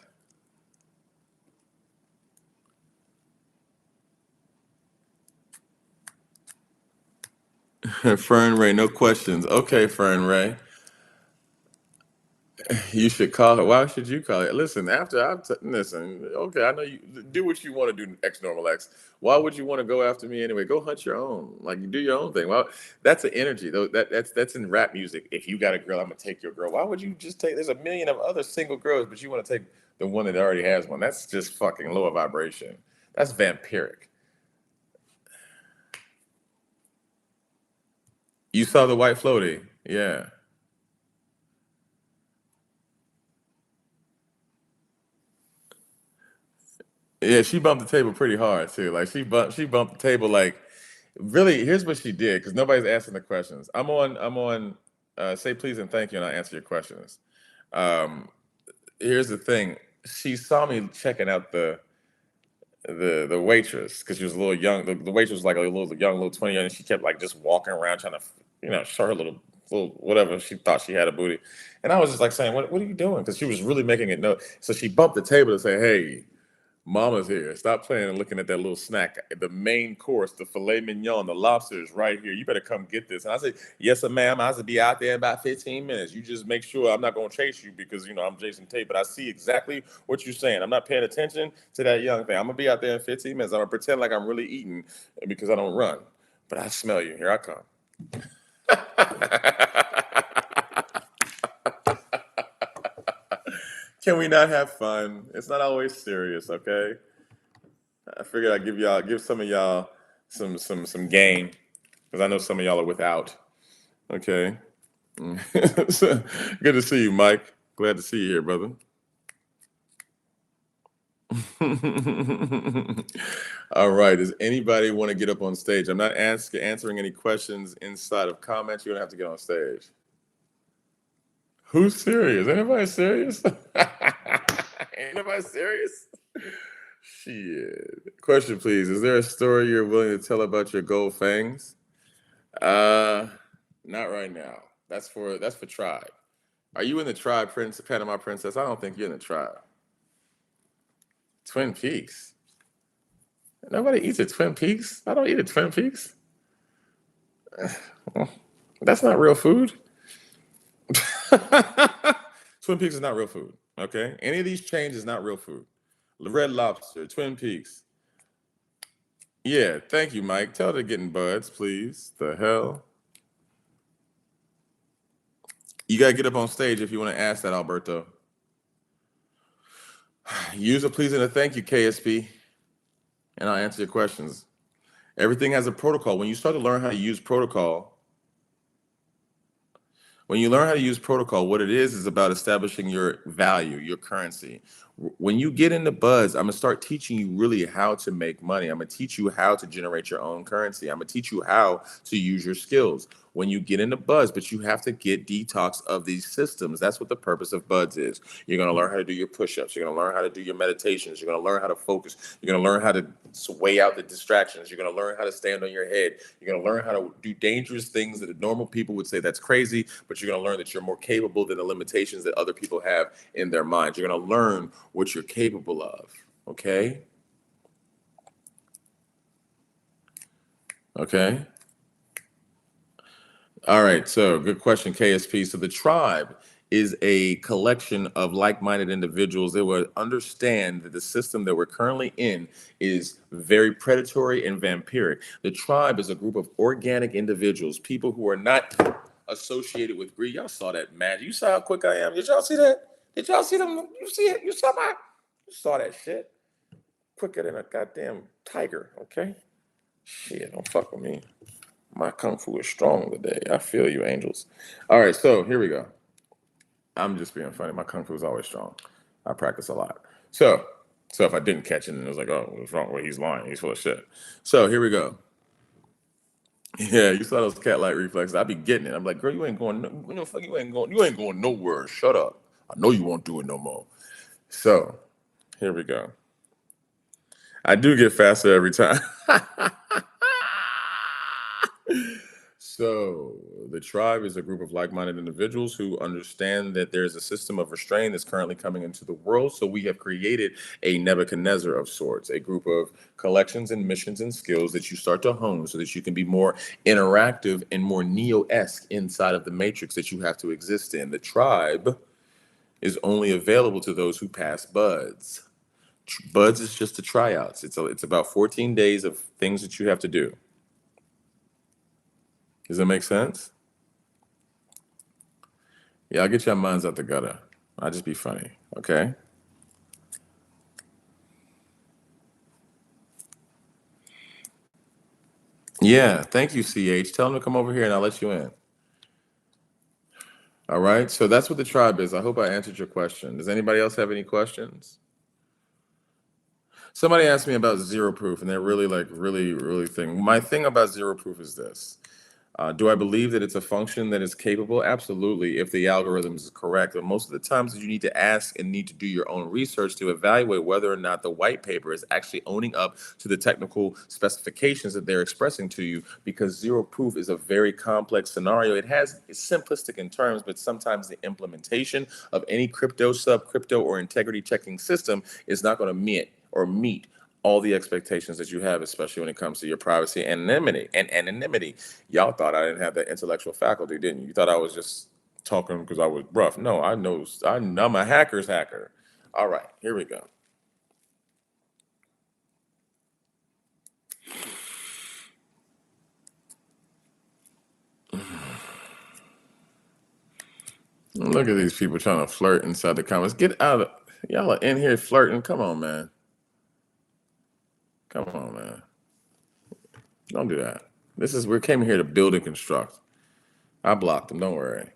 Fern Ray, no questions. Okay, Fern Ray. You should call her. Why should you call her? Listen, listen. Okay, I know you do what you want to do, X normal X. Why would you want to go after me anyway? Go hunt your own. Like you do your own thing. Well, that's an energy though. That's in rap music. If you got a girl, I'm gonna take your girl. Why would you just take? There's a million of other single girls, but you want to take the one that already has one. That's just fucking lower vibration. That's vampiric. You saw the white floaty, yeah. Yeah, she bumped the table pretty hard too. Like she bumped the table like really. Here's what she did because nobody's asking the questions. I'm on. Say please and thank you, and I'll answer your questions. Um, Here's the thing. She saw me checking out the waitress because she was a little young. The waitress was like a little young, little 20 young, and she kept like just walking around trying to show her little whatever she thought she had a booty. And I was just like saying, what are you doing? Because she was really making it no. So she bumped the table to say, hey. Mama's here. Stop playing and looking at that little snack. The main course, the filet mignon, the lobster is right here. You better come get this. And I said, yes, sir, ma'am. I will be out there in about 15 minutes. You just make sure I'm not going to chase you because, I'm Jason Tate, but I see exactly what you're saying. I'm not paying attention to that young thing. I'm going to be out there in 15 minutes. I'm going to pretend like I'm really eating because I don't run. But I smell you. Here I come. Can we not have fun? It's not always serious, okay? I figured I'd give some of y'all some game because I know some of y'all are without. Okay. So, good to see you, Mike. Glad to see you here, brother. All right. Does anybody want to get up on stage? I'm not answering any questions inside of comments. You don't have to get on stage. Who's serious? Anybody serious? Anybody serious? Shit. Question, please. Is there a story you're willing to tell about your gold fangs? Uh, Not right now. That's for tribe. Are you in the tribe, Prince Panama Princess? I don't think you're in the tribe. Twin Peaks. Nobody eats at Twin Peaks. I don't eat at Twin Peaks. Well, that's not real food. Twin Peaks is not real food. Okay. Any of these chains is not real food. Red Lobster, Twin Peaks. Yeah, thank you, Mike. Tell her to get in buds, please. The hell? You gotta get up on stage if you want to ask that, Alberto. Use a pleasing and a thank you, KSP, and I'll answer your questions. Everything has a protocol. When you start to learn how to use protocol, When you learn how to use protocol, what it is about establishing your value, your currency. When you get into buds, I'm gonna start teaching you really how to make money. I'm gonna teach you how to generate your own currency. I'm gonna teach you how to use your skills when you get into buds, but you have to get detox of these systems. That's what the purpose of buds is. You're going to learn how to do your push-ups. You're going to learn how to do your meditations. You're going to learn how to focus. You're going to learn how to weigh out the distractions. You're going to learn how to stand on your head. You're going to learn how to do dangerous things that the normal people would say that's crazy, but you're going to learn that you're more capable than the limitations that other people have in their minds. You're going to learn what you're capable of. Okay? Okay. All right, so good question, KSP. So the tribe is a collection of like-minded individuals that will understand that the system that we're currently in is very predatory and vampiric. The tribe is a group of organic individuals, people who are not associated with greed. Y'all saw that magic. You saw how quick I am. Did y'all see that? Did y'all see them? You see it? You saw that shit. Quicker than a goddamn tiger, okay? Shit, don't fuck with me. My kung fu is strong today. I feel you, angels. All right, so here we go. I'm just being funny. My kung fu is always strong. I practice a lot. So if I didn't catch it and it was like, oh, what's wrong? Well, he's lying. He's full of shit. So here we go. Yeah, you saw those cat-like reflexes. I be getting it. I'm like, girl, you ain't going. Fuck, you ain't going nowhere. Shut up. I know you won't do it no more. So here we go. I do get faster every time. So, the tribe is a group of like minded individuals who understand that there's a system of restraint that's currently coming into the world. So, we have created a Nebuchadnezzar of sorts, a group of collections and missions and skills that you start to hone so that you can be more interactive and more Neo esque inside of the matrix that you have to exist in. The tribe is only available to those who pass buds. Buds is just the tryouts. It's about 14 days of things that you have to do. Does that make sense? Yeah, I'll get your minds out the gutter. I'll just be funny, okay? Yeah, thank you, CH. Tell them to come over here and I'll let you in. All right, so that's what the tribe is. I hope I answered your question. Does anybody else have any questions? Somebody asked me about zero proof, and they're really really thing. My thing about zero proof is this. Do I believe that it's a function that is capable? Absolutely, if the algorithm is correct. But most of the times, you need to ask and need to do your own research to evaluate whether or not the white paper is actually owning up to the technical specifications that they're expressing to you. Because zero proof is a very complex scenario. It has it's simplistic in terms, but sometimes the implementation of any crypto, sub crypto, or integrity checking system is not going to meet all the expectations that you have, especially when it comes to your privacy and anonymity. Y'all thought I didn't have that intellectual faculty, didn't you? You thought I was just talking because I was rough. No, I know. I'm a hacker's hacker. All right, here we go. Look at these people trying to flirt inside the comments. Get out of y'all are in here flirting. Come on, man. Come on, man. Don't do that. We came here to build and construct. I blocked them. Don't worry.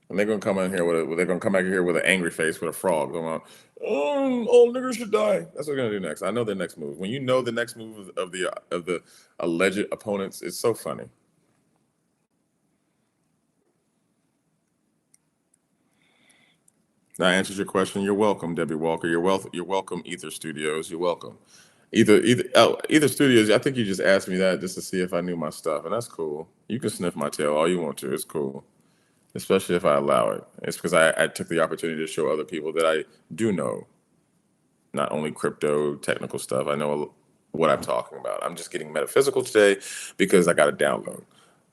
And they're gonna come in here they're gonna come back here with an angry face with a frog going on. All niggers should die. That's what they're gonna do next. I know their next move. When you know the next move of the alleged opponents, it's so funny. That answers your question. You're welcome, Debbie Walker. You're welcome, Ether Studios. You're welcome. Either Studios. I think you just asked me that just to see if I knew my stuff, and that's cool. You can sniff my tail all you want to. It's cool, especially if I allow it. It's because I took the opportunity to show other people that I do know not only crypto technical stuff. I know what I'm talking about. I'm just getting metaphysical today because I got a download.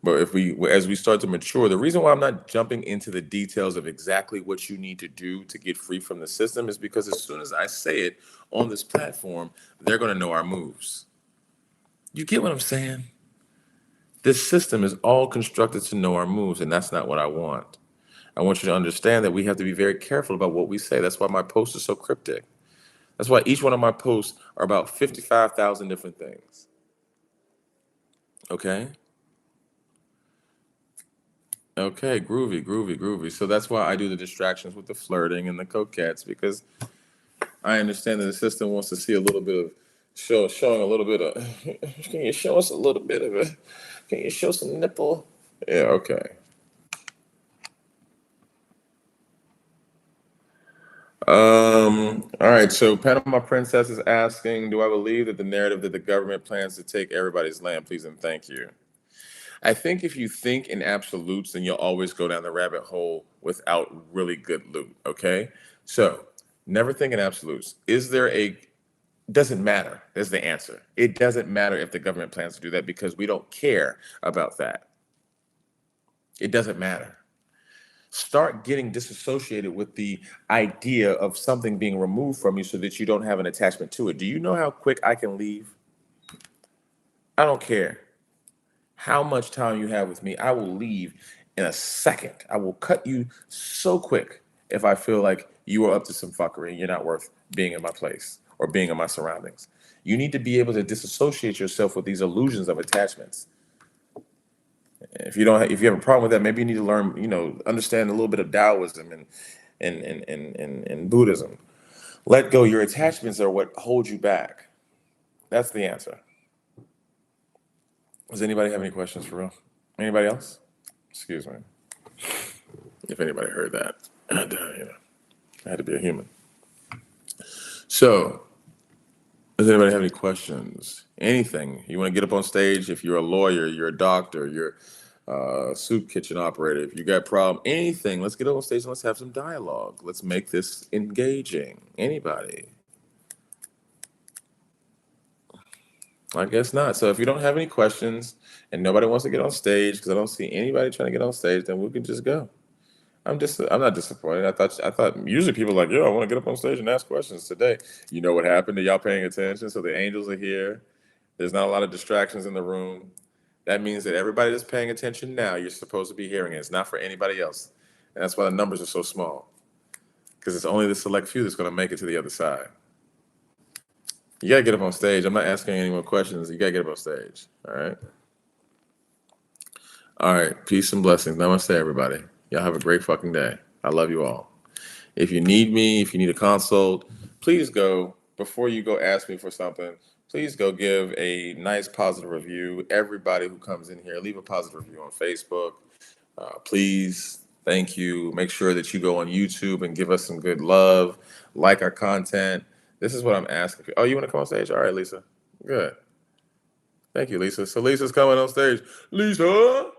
But as we start to mature, the reason why I'm not jumping into the details of exactly what you need to do to get free from the system is because as soon as I say it on this platform, they're going to know our moves. You get what I'm saying? This system is all constructed to know our moves, and that's not what I want. I want you to understand that we have to be very careful about what we say. That's why my post is so cryptic. That's why each one of my posts are about 55,000 different things. Okay? Okay, groovy, groovy, groovy. So that's why I do the distractions with the flirting and the coquettes, because I understand that the system wants to see a little bit of showing a little bit of. Can you show us a little bit of it? Can you show some nipple? Yeah, okay. All right. So Panama Princess is asking, do I believe that the narrative that the government plans to take everybody's land? Please and thank you. I think if you think in absolutes, then you'll always go down the rabbit hole without really good loot. Okay. So never think in absolutes. Is there a doesn't matter is the answer. It doesn't matter if the government plans to do that because we don't care about that. It doesn't matter. Start getting disassociated with the idea of something being removed from you so that you don't have an attachment to it. Do you know how quick I can leave? I don't care how much time you have with me. I will leave in a second. I will cut you so quick if I feel like you are up to some fuckery and you're not worth being in my place or being in my surroundings. You need to be able to disassociate yourself with these illusions of attachments. If you have a problem with that, maybe you need to learn, understand a little bit of Taoism and Buddhism. Let go. Your attachments are what hold you back. That's the answer. Does anybody have any questions for real? Anybody else? Excuse me. If anybody heard that, I had to be a human. So, does anybody have any questions? Anything you want to get up on stage? If you're a lawyer, you're a doctor, you're a soup kitchen operator. If you got a problem, anything, let's get up on stage and let's have some dialogue. Let's make this engaging. Anybody? I guess not. So if you don't have any questions and nobody wants to get on stage, because I don't see anybody trying to get on stage, then we can just go. I'm not disappointed. I thought usually people are like, yo, I want to get up on stage and ask questions today. You know what happened to y'all paying attention? So the angels are here. There's not a lot of distractions in the room. That means that everybody that's paying attention now, you're supposed to be hearing it. It's not for anybody else. And that's why the numbers are so small. Because it's only the select few that's going to make it to the other side. You got to get up on stage. I'm not asking any more questions. You got to get up on stage. All right. All right. Peace and blessings. Namaste, everybody. Y'all have a great fucking day. I love you all. If you need me, if you need a consult, please go, before you go ask me for something, please go give a nice positive review. Everybody who comes in here, leave a positive review on Facebook. Please, thank you. Make sure that you go on YouTube and give us some good love, like our content. This is what I'm asking. Oh, you want to come on stage? All right, Lisa. Good. Thank you, Lisa. So Lisa's coming on stage. Lisa!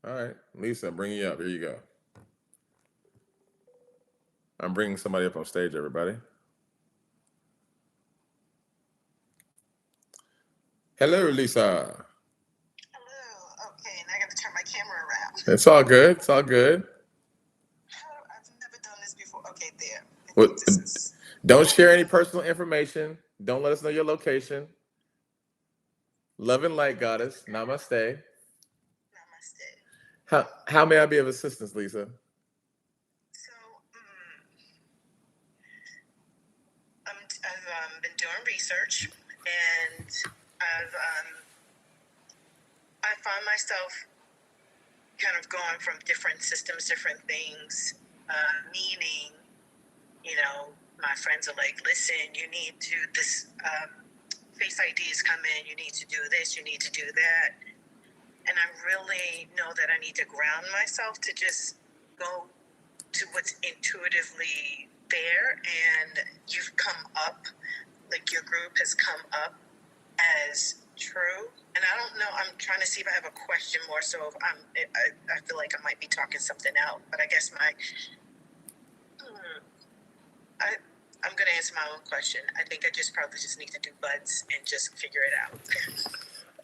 All right, Lisa, I'm bringing you up. Here you go. I'm bringing somebody up on stage, everybody. Hello, Lisa. Hello. Okay, and I got to turn my camera around. It's all good. It's all good. I've never done this before. Okay, there. What, don't share any personal information. Don't let us know your location. Love and light, goddess. Namaste. Namaste. How may I be of assistance, Lisa? So, I've been doing research, and I find myself kind of going from different systems, different things, meaning, my friends are like, listen, you need to, this Face IDs come in, you need to do this, you need to do that. And I really know that I need to ground myself to just go to what's intuitively there. And you've come up, like your group has come up as true. And I don't know, I'm trying to see if I have a question more so if I feel like I might be talking something out, but I guess I'm going to answer my own question. I think I probably just need to do buds and just figure it out.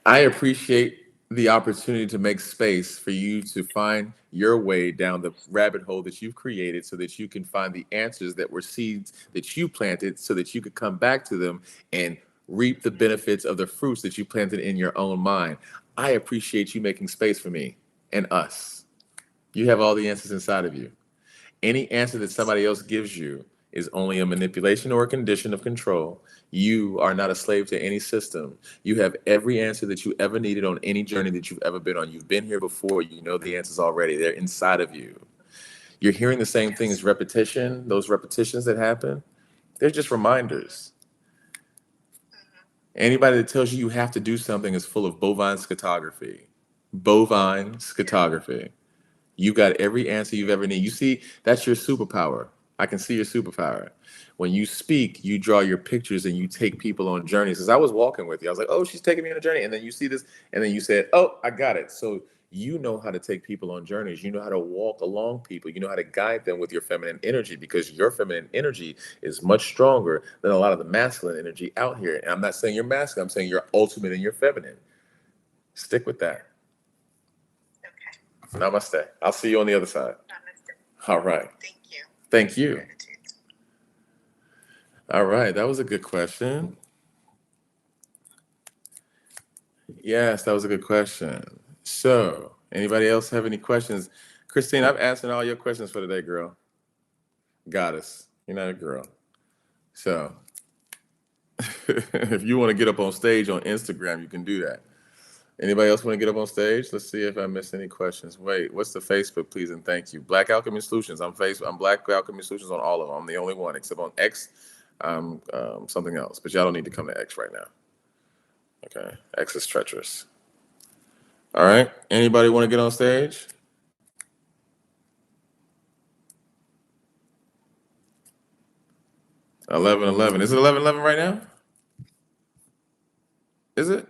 I appreciate the opportunity to make space for you to find your way down the rabbit hole that you've created so that you can find the answers that were seeds that you planted so that you could come back to them and reap the benefits of the fruits that you planted in your own mind. I appreciate you making space for me and us. You have all the answers inside of you. Any answer that somebody else gives you is only a manipulation or a condition of control. You are not a slave to any system. You have every answer that you ever needed on any journey that you've ever been on. You've been here before. You know the answers already. They're inside of you. You're hearing the same thing as repetition. Those repetitions that happen, they're just reminders. Anybody that tells you you have to do something is full of bovine scotography. Bovine scotography. You got every answer you've ever needed. You see, that's your superpower. I can see your superpower. When you speak, you draw your pictures and you take people on journeys. As I was walking with you, I was like, oh, she's taking me on a journey. And then you see this, and then you said, oh, I got it. So you know how to take people on journeys. You know how to walk along people. You know how to guide them with your feminine energy because your feminine energy is much stronger than a lot of the masculine energy out here. And I'm not saying you're masculine, I'm saying you're ultimate and you're feminine. Stick with that. Okay. Namaste. I'll see you on the other side. Namaste. All right. Thank you. Thank you. All right. That was a good question. Yes, that was a good question. So, anybody else have any questions? Christine, I've answered all your questions for today, girl. Goddess. You're not a girl. So, if you want to get up on stage on Instagram, you can do that. Anybody else want to get up on stage? Let's see if I missed any questions. Wait, what's the Facebook, please and thank you? Black Alchemy Solutions. I'm Black Alchemy Solutions on all of them. I'm the only one, except on X, something else. But y'all don't need to come to X right now. Okay, X is treacherous. All right. Anybody want to get on stage? $11.11. Is it $11.11 right now? Is it?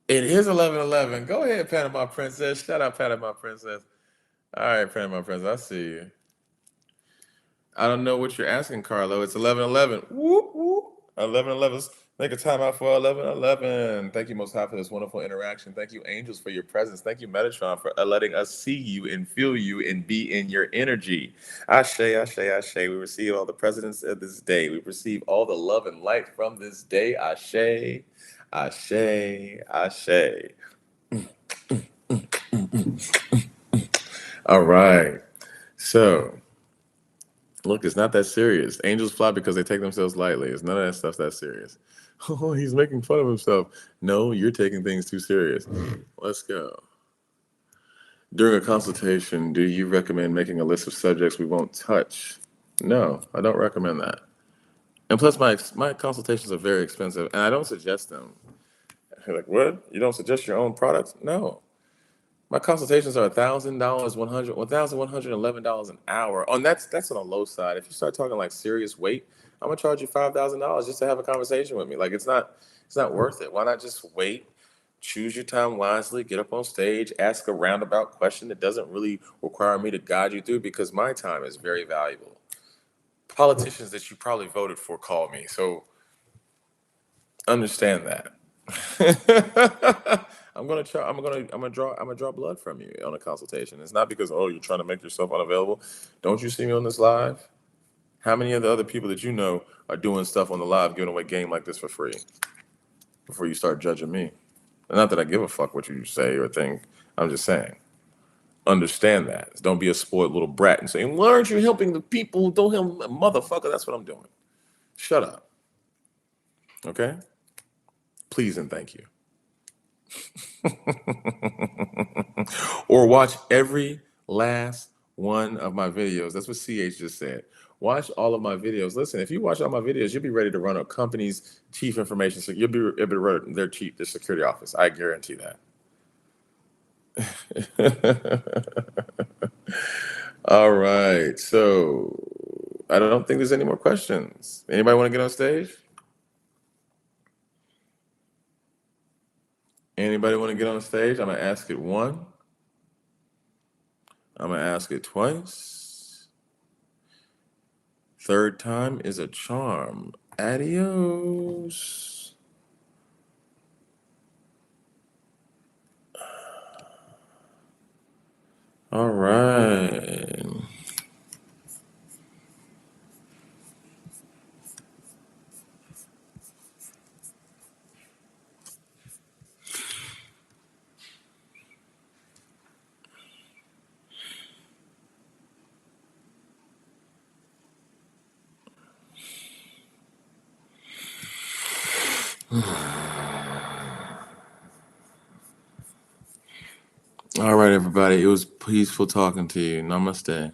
It is $11.11. Go ahead, Panama Princess. Shout out, Panama Princess. All right, Panama Princess. I see you. I don't know what you're asking, Carlo. It's 11:11. Whoop whoop. 11:11. Make a timeout for 11:11. Thank you, Most High, for this wonderful interaction. Thank you, angels, for your presence. Thank you, Metatron, for letting us see you and feel you and be in your energy. Ashe, Ashe, Ashe. We receive all the presence of this day. We receive all the love and light from this day. Ashe, Ashe, Ashe. All right. So. Look, it's not that serious. Angels fly because they take themselves lightly. It's none of that stuff that serious. Oh, he's making fun of himself. No, you're taking things too serious. Let's go. During a consultation, do you recommend making a list of subjects we won't touch? No, I don't recommend that. And plus, my consultations are very expensive, and I don't suggest them. You're like, what? You don't suggest your own products? No. My consultations are $1,000, $1,111 an hour. Oh, and that's on the low side. If you start talking like serious weight, I'm gonna charge you $5,000 just to have a conversation with me. Like it's not worth it. Why not just wait, choose your time wisely, get up on stage, ask a roundabout question that doesn't really require me to guide you through because my time is very valuable. Politicians that you probably voted for call me, so understand that. I'm gonna draw blood from you on a consultation. It's not because you're trying to make yourself unavailable. Don't you see me on this live? How many of the other people that you know are doing stuff on the live, giving away game like this for free? Before you start judging me, and not that I give a fuck what you say or think. I'm just saying, understand that. Don't be a spoiled little brat and saying, "Why aren't you helping the people? Don't help, motherfucker." That's what I'm doing. Shut up, okay? Please and thank you. Or watch every last one of my videos. That's what CH just said. Watch all of my videos. Listen, if you watch all my videos, you'll be ready to run a company's chief information. So you'll be able to run their security office. I guarantee that. All right. So I don't think there's any more questions. Anybody want to get on stage? Anybody want to get on stage? I'm going to ask it one. I'm going to ask it twice. Third time is a charm. Adios. All right. All right, everybody. It was peaceful talking to you. Namaste.